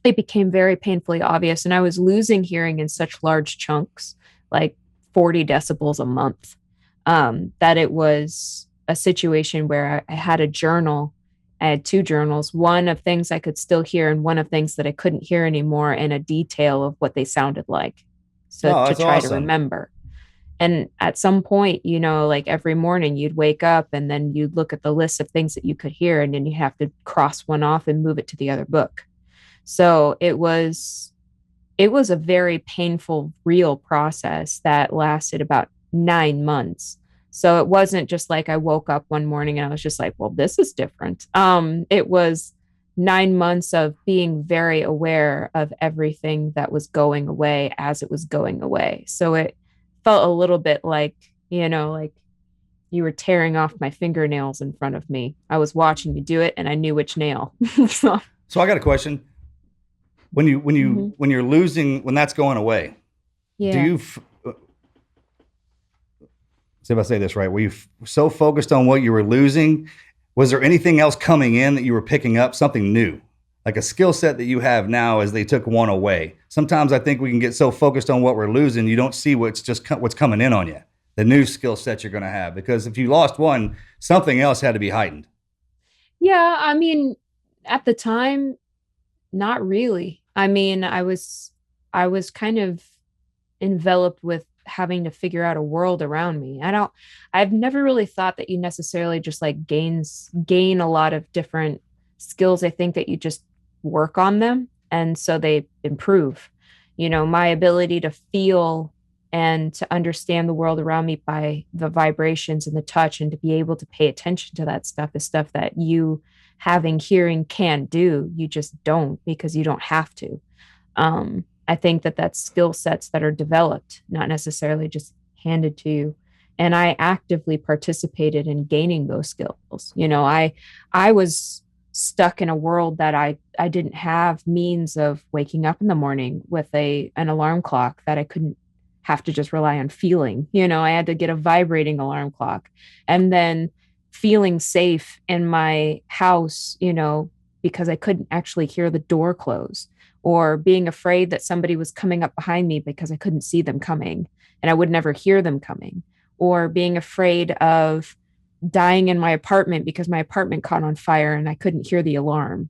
it became very painfully obvious. And I was losing hearing in such large chunks, like 40 decibels a month, that it was a situation where I had a journal. I had two journals, one of things I could still hear and one of things that I couldn't hear anymore, and a detail of what they sounded like. So Oh, to that's try to awesome. remember. And at some point, you know, like every morning you'd wake up and then you'd look at the list of things that you could hear, and then you have to cross one off and move it to the other book. So it was a very painful, real process that lasted about 9 months. So it wasn't just like I woke up one morning and I was just like, well, this is different. It was 9 months of being very aware of everything that was going away as it was going away. So it felt a little bit like, you know, like you were tearing off my fingernails in front of me. I was watching you do it and I knew which nail. So, So I got a question. Mhm. When you're losing, when that's going away, do Yeah. you see if I say this right? Were you so focused on what you were losing? Was there anything else coming in that you were picking up, something new, like a skill set that you have now as they took one away? Sometimes I think we can get so focused on what we're losing, you don't see what's coming in on you, the new skill set you're going to have. Because if you lost one, something else had to be heightened. Yeah, I mean, at the time, not really. I mean, I was kind of enveloped with having to figure out a world around me. I've never really thought that you necessarily just like gain a lot of different skills. I think that you just work on them and so they improve. You know, my ability to feel and to understand the world around me by the vibrations and the touch and to be able to pay attention to that stuff is stuff that you having hearing can do. You just don't because you don't have to. I think that that's skill sets that are developed, not necessarily just handed to you. And I actively participated in gaining those skills. You know, I was stuck in a world that I didn't have means of waking up in the morning with an alarm clock that I couldn't have to just rely on feeling. You know, I had to get a vibrating alarm clock. And then feeling safe in my house, you know, because I couldn't actually hear the door close, or being afraid that somebody was coming up behind me because I couldn't see them coming and I would never hear them coming, or being afraid of dying in my apartment because my apartment caught on fire and I couldn't hear the alarm.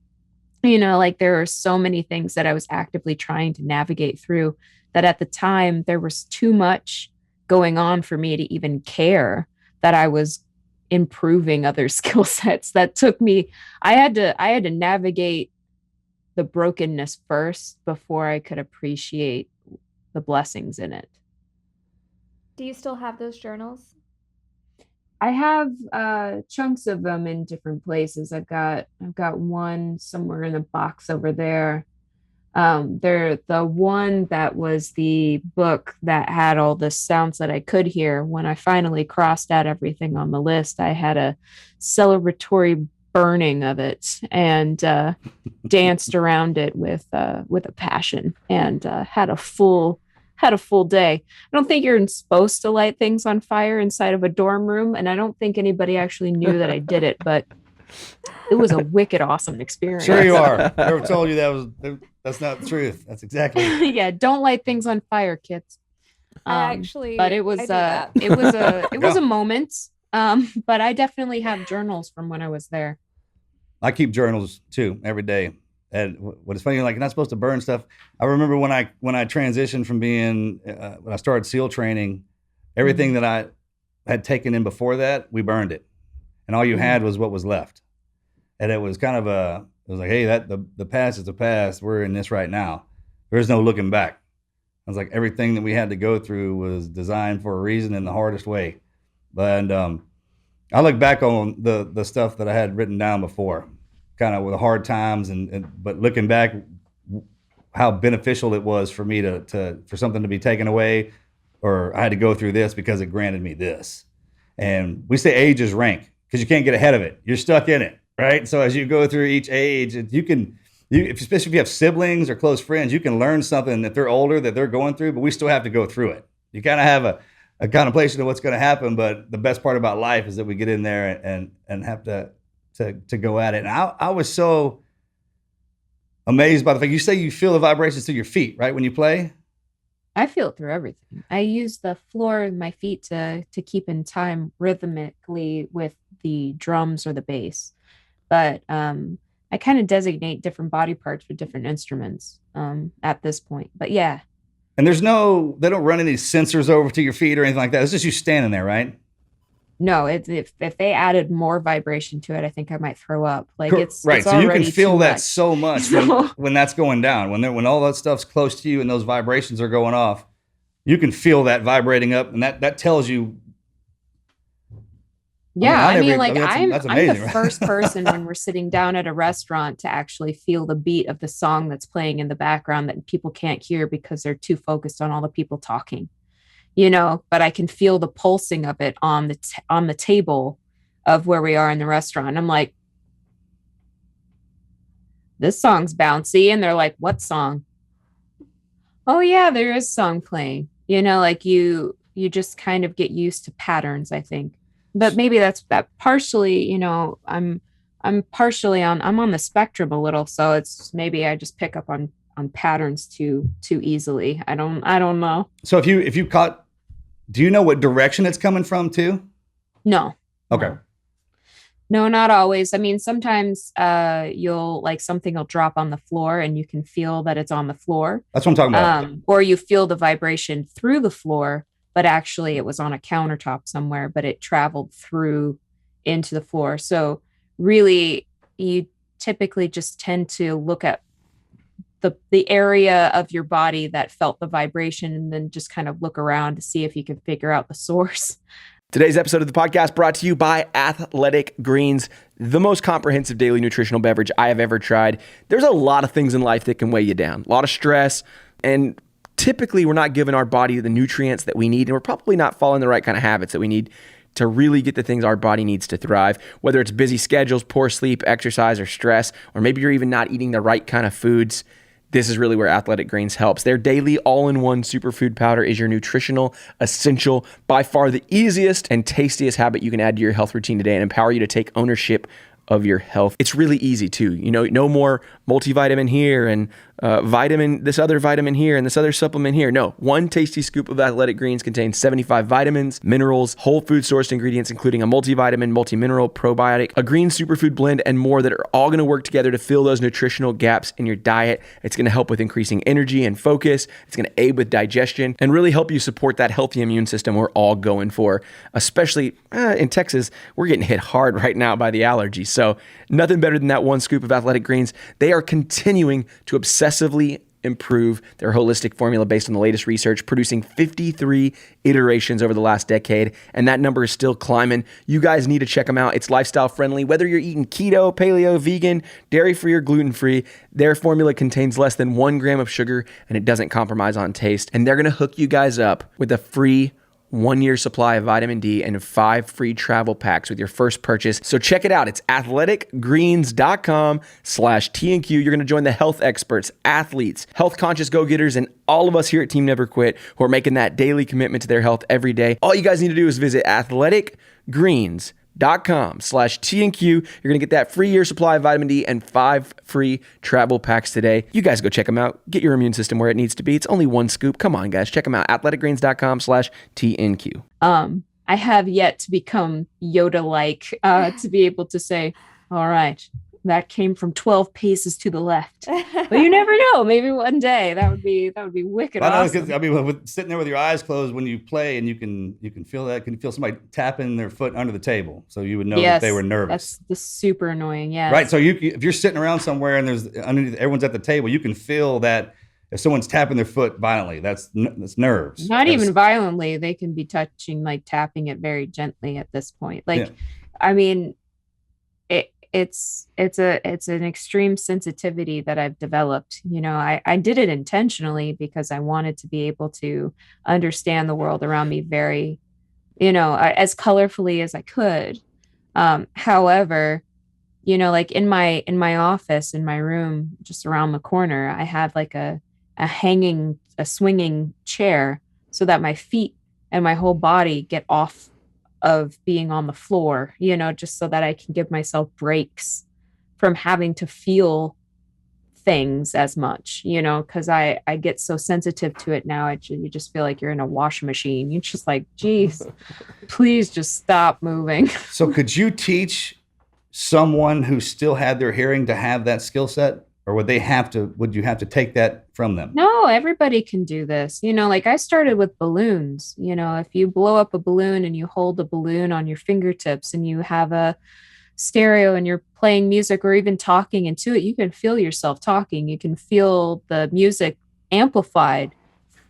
You know, like there are so many things that I was actively trying to navigate through that at the time there was too much going on for me to even care that I was improving other skill sets. That took me, I had to navigate the brokenness first before I could appreciate the blessings in it. Do you still have those journals? I have chunks of them in different places. I've got one somewhere in a box over there. They're the one that was the book that had all the sounds that I could hear. When I finally crossed out everything on the list, I had a celebratory burning of it and danced around it with a passion and had a full day. I don't think you're supposed to light things on fire inside of a dorm room, and I don't think anybody actually knew that I did it, but it was a wicked awesome experience. Sure you are. Whoever told you that's not the truth. That's exactly. Yeah, don't light things on fire, kids. I actually, But I do that. it was a Yeah. moment. But I definitely have journals from when I was there. I keep journals too every day. And what is funny, like you're not supposed to burn stuff. I remember when I transitioned from being when I started SEAL training, everything that I had taken in before that, we burned it, and all you had was what was left. And it was kind of it was like, hey, the past is the past. We're in this right now. There's no looking back. I was like, everything that we had to go through was designed for a reason in the hardest way. And I look back on the stuff that I had written down before, kind of with the hard times, but looking back, how beneficial it was for me for something to be taken away, or I had to go through this because it granted me this. And we say age is rank because you can't get ahead of it. You're stuck in it, right? So as you go through each age, especially if you have siblings or close friends, you can learn something that they're older that they're going through, but we still have to go through it. You kind of have a contemplation of what's going to happen, but the best part about life is that we get in there and have to go at it. And I was so amazed by the fact you say you feel the vibrations through your feet, right? When you play? I feel it through everything. I use the floor of my feet to keep in time rhythmically with the drums or the bass. But I kind of designate different body parts for different instruments at this point. But yeah. And they don't run any sensors over to your feet or anything like that. It's just you standing there, right? No, if they added more vibration to it, I think I might throw up. Like it's right. It's so you can feel that much. So much when that's going down. When all that stuff's close to you and those vibrations are going off, you can feel that vibrating up, and that tells you. Yeah, I'm that's amazing, the right? first person when we're sitting down at a restaurant to actually feel the beat of the song that's playing in the background that people can't hear because they're too focused on all the people talking. But I can feel the pulsing of it on the table of where we are in the restaurant. I'm like, this song's bouncy. And they're like, what song? Oh yeah, there is song playing, like you just kind of get used to patterns, I think. But maybe that's that partially, I'm partially I'm on the spectrum a little. So it's maybe I just pick up on patterns too easily. I don't know. So if you caught, do you know what direction it's coming from too? No. Okay. No, not always. I mean, sometimes something will drop on the floor and you can feel that it's on the floor. That's what I'm talking about. Or you feel the vibration through the floor, but actually it was on a countertop somewhere, but it traveled through into the floor. So really, you typically just tend to look at the area of your body that felt the vibration and then just kind of look around to see if you can figure out the source. Today's episode of the podcast brought to you by Athletic Greens, the most comprehensive daily nutritional beverage I have ever tried. There's a lot of things in life that can weigh you down, a lot of stress, and typically we're not giving our body the nutrients that we need, and we're probably not following the right kind of habits that we need to really get the things our body needs to thrive, whether it's busy schedules, poor sleep, exercise, or stress, or maybe you're even not eating the right kind of foods. This is really where Athletic Greens helps. Their daily all-in-one superfood powder is your nutritional essential, by far the easiest and tastiest habit you can add to your health routine today and empower you to take ownership of your health. It's really easy too. No more multivitamin here and this other vitamin here and this other supplement here. No, one tasty scoop of Athletic Greens contains 75 vitamins, minerals, whole food sourced ingredients, including a multivitamin, multi-mineral, probiotic, a green superfood blend, and more that are all going to work together to fill those nutritional gaps in your diet. It's going to help with increasing energy and focus. It's going to aid with digestion and really help you support that healthy immune system we're all going for. Especially in Texas, we're getting hit hard right now by the allergies. So nothing better than that one scoop of Athletic Greens. They are continuing to obsessively improve their holistic formula based on the latest research, producing 53 iterations over the last decade, and that number is still climbing. You guys need to check them out. It's lifestyle friendly. Whether you're eating keto, paleo, vegan, dairy-free, or gluten-free, their formula contains less than 1 gram of sugar, and it doesn't compromise on taste. And they're going to hook you guys up with a free 1-year supply of vitamin D and 5 free travel packs with your first purchase. So check it out. It's athleticgreens.com/TNQ. You're going to join the health experts, athletes, health conscious go-getters, and all of us here at Team Never Quit who are making that daily commitment to their health every day. All you guys need to do is visit athleticgreens.com/TNQ. You're going to get that free year supply of vitamin D and 5 free travel packs today. You guys go check them out. Get your immune system where it needs to be. It's only one scoop. Come on, guys. Check them out. athleticgreens.com/TNQ. I have yet to become Yoda-like to be able to say, all right, that came from 12 paces to the left. But you never know. Maybe one day that would be wicked awesome. I mean, with sitting there with your eyes closed when you play, and you can feel that. Can you feel somebody tapping their foot under the table, so you would know that they were nervous. That's super annoying. Yeah. Right. So if you're sitting around somewhere and there's underneath, everyone's at the table, you can feel that if someone's tapping their foot violently, that's nerves. Not even violently. They can be touching, like tapping it very gently at this point. Like, yeah. I mean, it's an extreme sensitivity that I've developed. You know, I did it intentionally because I wanted to be able to understand the world around me very, as colorfully as I could. However, like in my office, in my room, just around the corner, I have like a swinging chair so that my feet and my whole body get off of being on the floor, just so that I can give myself breaks from having to feel things as much, because I get so sensitive to it now. You just feel like you're in a washing machine. You're just like, geez, please just stop moving. So could you teach someone who still had their hearing to have that skill set? Or would you have to take that from them? No, everybody can do this. Like I started with balloons. If you blow up a balloon and you hold the balloon on your fingertips and you have a stereo and you're playing music or even talking into it, you can feel yourself talking. You can feel the music amplified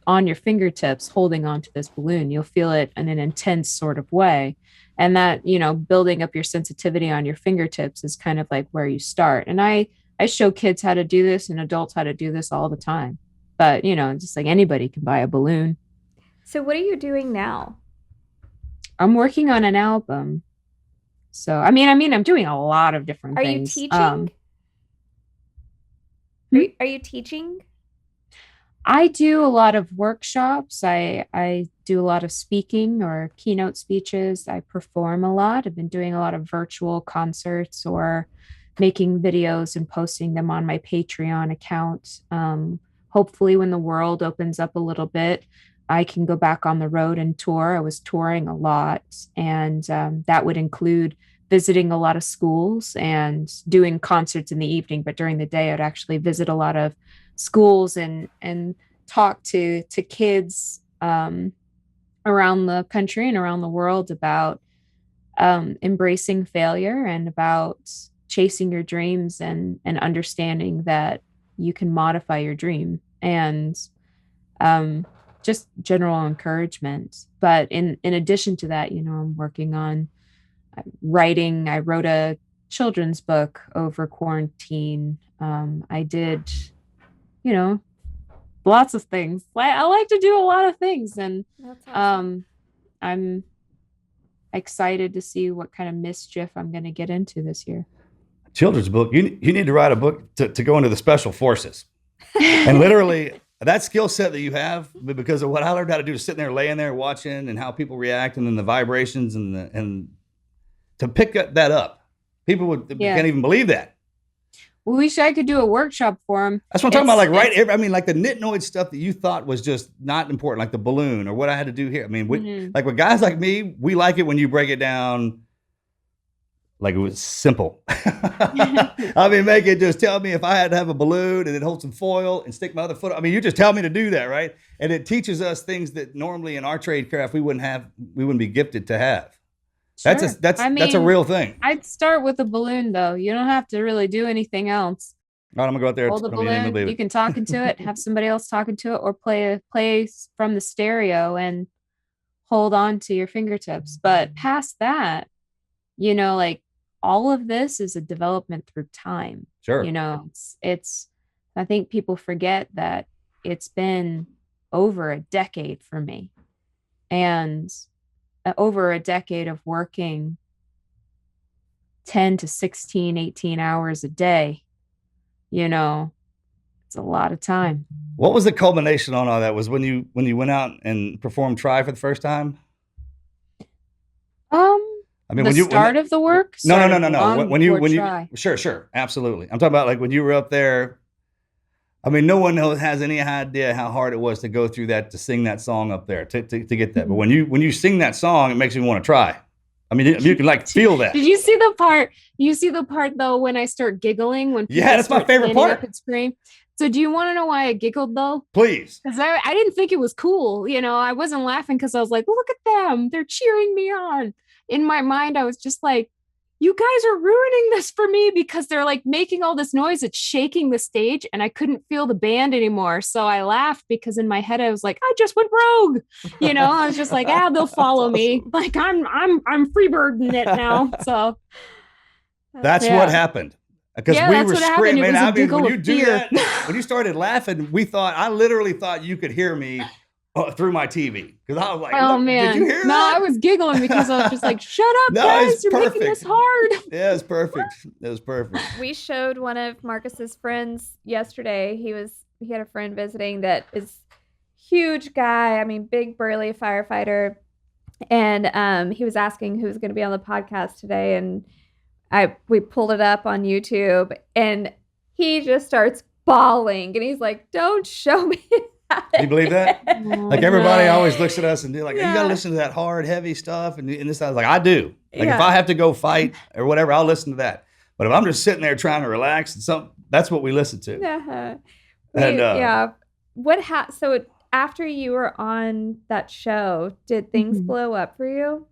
on your fingertips holding onto this balloon. You'll feel it in an intense sort of way. And that, building up your sensitivity on your fingertips is kind of like where you start. And I show kids how to do this and adults how to do this all the time. But, just like anybody can buy a balloon. So what are you doing now? I'm working on an album. So, I mean, I'm doing a lot of different things. Are you teaching? Are you teaching? I do a lot of workshops. I do a lot of speaking or keynote speeches. I perform a lot. I've been doing a lot of virtual concerts or making videos and posting them on my Patreon account. Hopefully when the world opens up a little bit, I can go back on the road and tour. I was touring a lot, and that would include visiting a lot of schools and doing concerts in the evening. But during the day, I'd actually visit a lot of schools and talk to kids around the country and around the world about embracing failure and about chasing your dreams and understanding that you can modify your dream, and just general encouragement. But in addition to that, I'm working on writing. I wrote a children's book over quarantine. I did, lots of things. I like to do a lot of things, and that's awesome. I'm excited to see what kind of mischief I'm going to get into this year. Children's book, you need to write a book to go into the special forces. And literally that skill set that you have, because of what I learned how to do, is sitting there, laying there, watching and how people react, and then the vibrations and to pick that up. People can't even believe that. We wish I could do a workshop for them. That's what I'm talking about. Like the nitnoid stuff that you thought was just not important, like the balloon or what I had to do here. I mean, like with guys like me, we like it when you break it down like it was simple. I mean, make it just tell me if I had to have a balloon and then hold some foil and stick my other foot. I mean, you just tell me to do that, right? And it teaches us things that normally in our trade craft we wouldn't be gifted to have. Sure. That's a real thing. I'd start with a balloon, though. You don't have to really do anything else. All right, I'm gonna go out there. Hold the balloon. You can talk into it, have somebody else talk into it, or play from the stereo and hold on to your fingertips. But past that, like all of this is a development through time. Sure. It's I think people forget that it's been over a decade for me, and over a decade of working 10 to 16, 18 hours a day. It's a lot of time. What was the culmination on all that? Was when you went out and performed Try for the first time? I mean, of the work? No. When you sure, absolutely. I'm talking about like when you were up there. I mean, no one has any idea how hard it was to go through that, to sing that song up there, to get that. But when you sing that song, it makes me want to try. I mean, you can like feel that. Did you see the part? You see the part though when I start giggling when people that's my start favorite standing part. up and scream. So do you want to know why I giggled though? Please. Because I didn't think it was cool. You know, I wasn't laughing because I was like, look at them. They're cheering me on. In my mind, I was just like, you guys are ruining this for me because they're like making all this noise. It's shaking the stage and I couldn't feel the band anymore. So I laughed because in my head, I was like, I just went rogue. You know, I was just like, they'll follow me. Like I'm freebirding it now. So that's what happened. Because we were screaming. I mean, when you do that, when you started laughing, I literally thought you could hear me through my TV. Because I was like, oh man, did you hear that? No, I was giggling because I was just like, shut up, guys, you're making this hard. Yeah, it's perfect. It was perfect. We showed one of Marcus's friends yesterday. He had a friend visiting that is huge guy. I mean, big burly firefighter. And he was asking who's going to be on the podcast today. And we pulled it up on YouTube and he just starts bawling and he's like, don't show me that. You believe that? Like everybody always looks at us and they're like, you got to listen to that hard, heavy stuff. And this, I was like, I do. Like if I have to go fight or whatever, I'll listen to that. But if I'm just sitting there trying to relax that's what we listen to. So after you were on that show, did things blow up for you?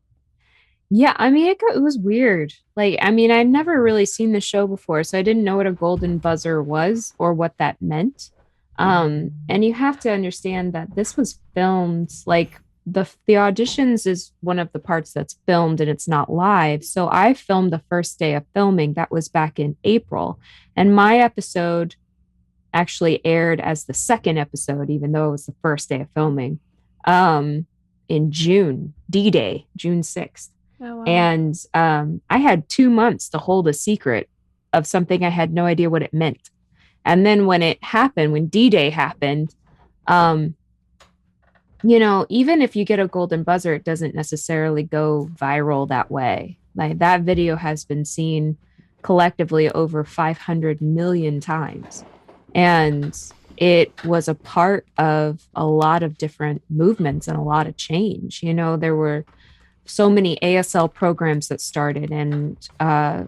Yeah, I mean, it was weird. Like, I mean, I'd never really seen the show before, so I didn't know what a golden buzzer was or what that meant. And you have to understand that this was filmed, like the auditions is one of the parts that's filmed and it's not live. So I filmed the first day of filming. That was back in April. And my episode actually aired as the second episode, even though it was the first day of filming, in June, D-Day, June 6th. Oh, wow. And I had 2 months to hold a secret of something I had no idea what it meant. And then when it happened, when D-Day happened, you know, even if you get a golden buzzer, it doesn't necessarily go viral that way. Like that video has been seen collectively over 500 million times. And it was a part of a lot of different movements and a lot of change. You know, there were so many ASL programs that started and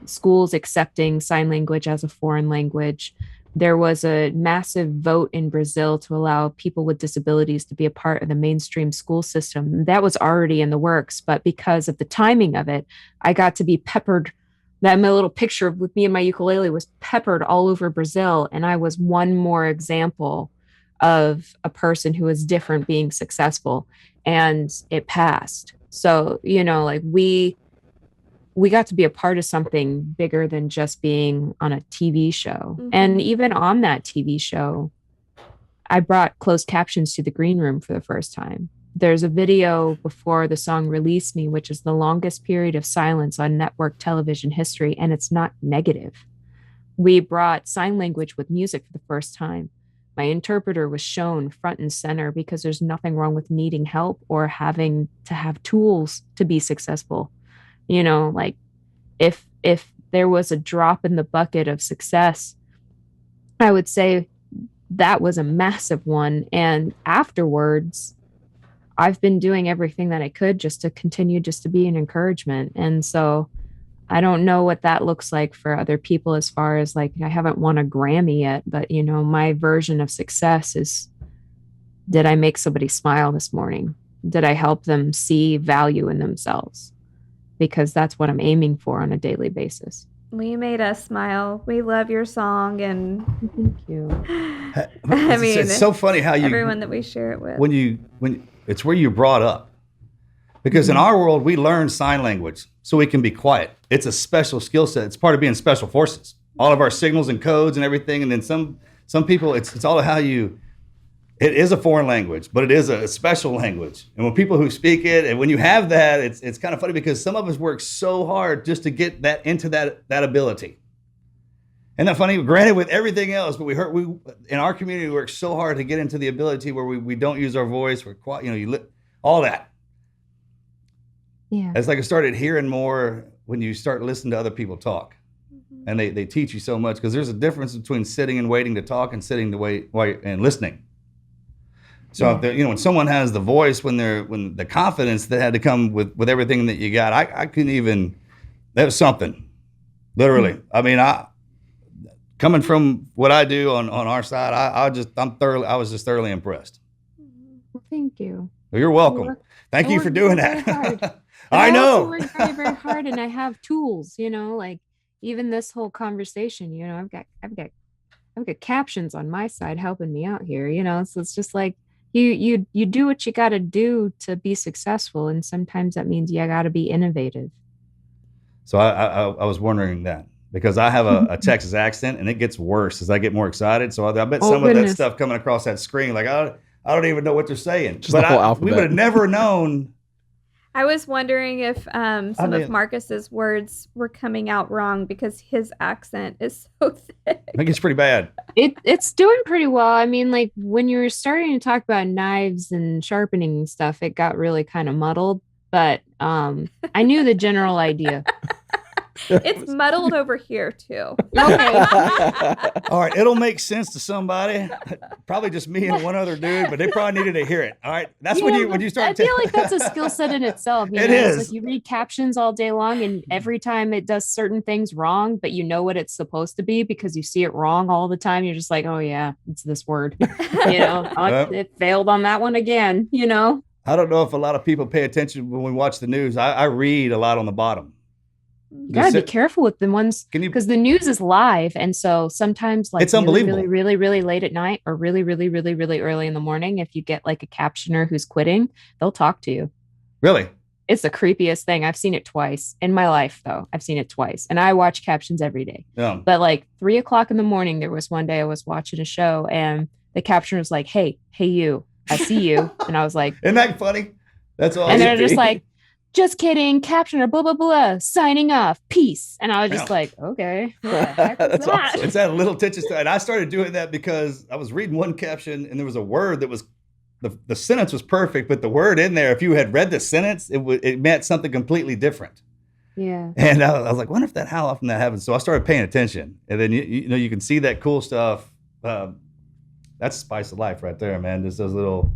schools accepting sign language as a foreign language. There was a massive vote in Brazil to allow people with disabilities to be a part of the mainstream school system. That was already in the works, but because of the timing of it, I got to be peppered. That my little picture with me and my ukulele was peppered all over Brazil. And I was one more example of a person who was different being successful, and it passed. So, you know, like we got to be a part of something bigger than just being on a TV show. Mm-hmm. And even on that TV show, I brought closed captions to the green room for the first time. There's a video before the song Release Me, which is the longest period of silence on network television history, and it's not negative. We brought sign language with music for the first time. My interpreter was shown front and center because there's nothing wrong with needing help or having to have tools to be successful. You know, like if there was a drop in the bucket of success, I would say that was a massive one. And afterwards, I've been doing everything that I could just to continue just to be an encouragement. And so I don't know what that looks like for other people as far as like, I haven't won a Grammy yet, but you know, my version of success is, did I make somebody smile this morning? Did I help them see value in themselves? Because that's what I'm aiming for on a daily basis. Well, you made us smile. We love your song, and thank you. I mean, it's so funny how everyone that we share it with. When it's where you're brought up, because in our world we learn sign language so we can be quiet. It's a special skill set. It's part of being special forces. All of our signals and codes and everything. And then some people, it's all how you. It is a foreign language, but it is a special language. And when people who speak it, and when you have that, it's kind of funny because some of us work so hard just to get that into that ability. Isn't that funny? Granted, with everything else, but we in our community we work so hard to get into the ability where we don't use our voice. We're quiet, you know, all that. Yeah, it's like I started hearing more when you start listening to other people talk, and they teach you so much because there's a difference between sitting and waiting to talk and sitting to wait and listening. So if when someone has the voice, when the confidence that had to come with everything that you got, I couldn't even. That was something, literally. I mean, coming from what I do on our side, I was just thoroughly impressed. Well, thank you. Well, you're welcome. Thank you for doing that. I know. I work very, very hard, and I have tools. Like even this whole conversation. I've got captions on my side helping me out here. So it's just like you do what you got to do to be successful, and sometimes that means you got to be innovative. So I was wondering that. Because I have a Texas accent, and it gets worse as I get more excited. So I bet some of that stuff coming across that screen, like I don't even know what they're saying. Just the whole alphabet. We would have never known. I was wondering if some of Marcus's words were coming out wrong because his accent is so thick. I think it's pretty bad. It's doing pretty well. I mean, like when you were starting to talk about knives and sharpening and stuff, it got really kind of muddled. But I knew the general idea. It's muddled over here too. Okay. All right, it'll make sense to somebody. Probably just me and one other dude, but they probably needed to hear it. All right, that's when you start. I feel like that's a skill set in itself. It is. It's like you read captions all day long, and every time it does certain things wrong, but you know what it's supposed to be because you see it wrong all the time. You're just like, oh yeah, it's this word. It failed on that one again. I don't know if a lot of people pay attention when we watch the news. I read a lot on the bottom. You gotta be careful with the ones because the news is live, and so sometimes like it's unbelievable. Really, really, really late at night or really, really, really, really early in the morning. If you get like a captioner who's quitting, they'll talk to you. Really, it's the creepiest thing. I've seen it twice in my life, though. I've seen it twice, and I watch captions every day. Yeah. But like 3:00 in the morning, there was one day I was watching a show, and the captioner was like, "Hey, you, I see you," and I was like, "Isn't that funny?" That's all. And they're just like. Just kidding, captioner, blah, blah, blah, signing off, peace. And I was just like, okay. What the heck is that? Awesome. It's that little touches. And I started doing that because I was reading one caption and there was a word that was, the sentence was perfect, but the word in there, if you had read the sentence, it meant something completely different. Yeah. And I was like, wonder if how often that happens. So I started paying attention. And then, you can see that cool stuff. That's the spice of life right there, man. Just those little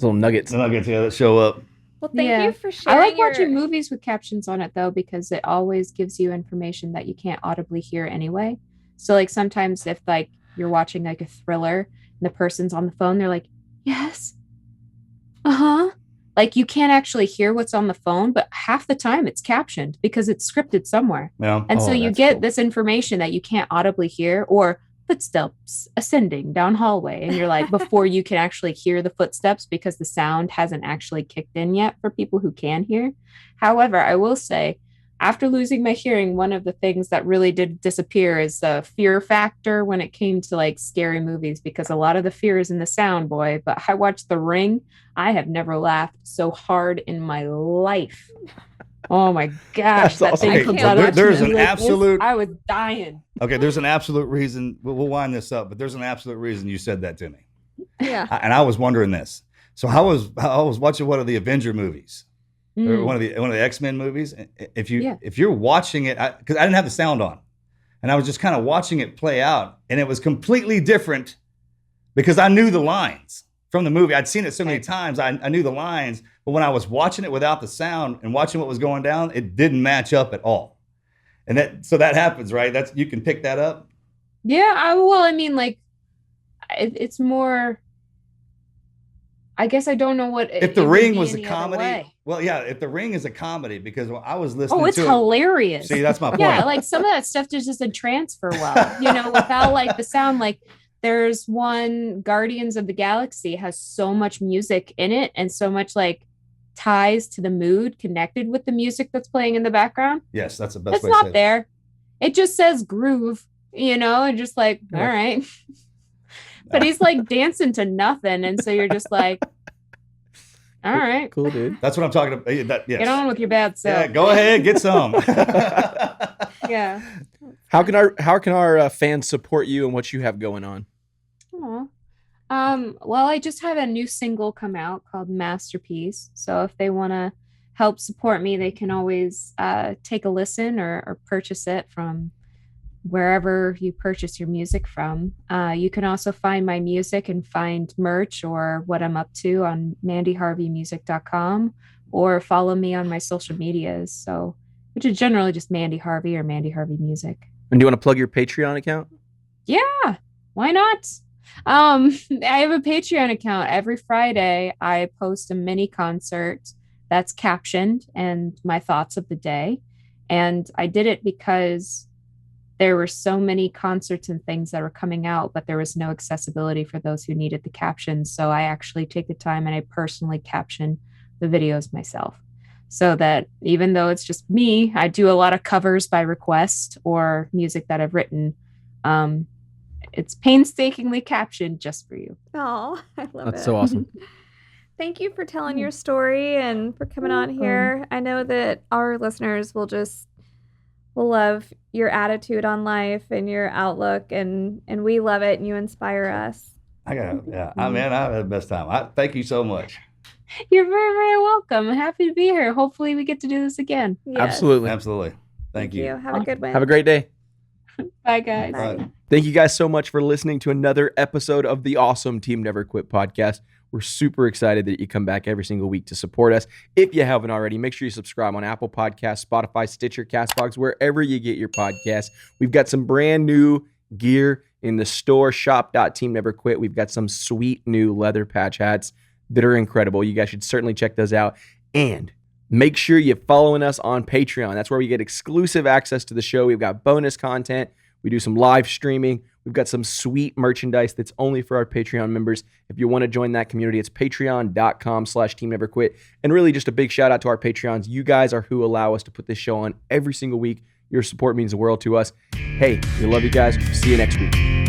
nuggets. That show up. Well, thank you for sharing. I like watching movies with captions on it, though, because it always gives you information that you can't audibly hear anyway. So, like, sometimes if, like, you're watching, like, a thriller and the person's on the phone, they're like, yes. Uh-huh. Like, you can't actually hear what's on the phone, but half the time it's captioned because it's scripted somewhere. Yeah. And so you get this information that you can't audibly hear, or footsteps ascending down hallway, and you're like, before you can actually hear the footsteps because the sound hasn't actually kicked in yet for people who can hear. However, I will say, after losing my hearing, one of the things that really did disappear is the fear factor when it came to like scary movies, because a lot of the fear is in the sound, boy. But I watched The Ring. I have never laughed so hard in my life. Oh my gosh, that awesome. thing comes out of there's an absolute. I was dying. Okay, there's an absolute reason. We'll wind this up, but there's an absolute reason you said that to me. Yeah. And I was wondering this. So I was watching one of the Avenger movies, or one of the X-Men movies. If you're watching it, because I didn't have the sound on, and I was just kind of watching it play out, and it was completely different because I knew the lines from the movie. I'd seen it so many times. I knew the lines, but when I was watching it without the sound and watching what was going down, it didn't match up at all. And that happens, right? You can pick that up. Yeah. I mean, like, it's more. I guess I don't know what. If The Ring was a comedy, well, yeah. If The Ring is a comedy, because I was listening. Oh, it's hilarious. See, that's my point. Yeah, like some of that stuff just doesn't transfer well, without like the sound. Like there's one Guardians of the Galaxy has so much music in it and so much like ties to the mood connected with the music that's playing in the background. Yes, that's the best it's way not to say there. It just says groove, and just like, all right. But he's like dancing to nothing. And so you're just like, all right. Cool, dude. That's what I'm talking about. Yes. Get on with your bad self. Yeah, go ahead, get some. Yeah. How can our fans support you and what you have going on? Well, I just had a new single come out called Masterpiece. So if they want to help support me, they can always take a listen or purchase it from wherever you purchase your music from. You can also find my music and find merch or what I'm up to on mandyharveymusic.com, or follow me on my social medias. So, which is generally just Mandy Harvey or Mandy Harvey Music. And do you want to plug your Patreon account? Yeah, why not? I have a Patreon account. Every Friday, I post a mini concert that's captioned and my thoughts of the day. And I did it because there were so many concerts and things that were coming out, but there was no accessibility for those who needed the captions. So I actually take the time and I personally caption the videos myself, so that even though it's just me, I do a lot of covers by request or music that I've written. It's painstakingly captioned just for you. Oh, I love it. That's so awesome. Thank you for telling your story and for coming on here. I know that our listeners will love your attitude on life and your outlook, and we love it, and you inspire us. I had the best time. Thank you so much. You're very, very welcome. Happy to be here. Hopefully we get to do this again. Yes. Absolutely. Thank you. Have a good one. Have a great day. Bye, guys. Bye. Thank you guys so much for listening to another episode of the awesome Team Never Quit podcast. We're super excited that you come back every single week to support us. If you haven't already, make sure you subscribe on Apple Podcasts, Spotify, Stitcher, CastBox, wherever you get your podcasts. We've got some brand new gear in the store, shop.teamneverquit. We've got some sweet new leather patch hats that are incredible. You guys should certainly check those out. And make sure you're following us on Patreon. That's where we get exclusive access to the show. We've got bonus content. We do some live streaming. We've got some sweet merchandise that's only for our Patreon members. If you want to join that community, it's patreon.com/teamneverquit. And really just a big shout out to our Patreons. You guys are who allow us to put this show on every single week. Your support means the world to us. Hey, we love you guys. See you next week.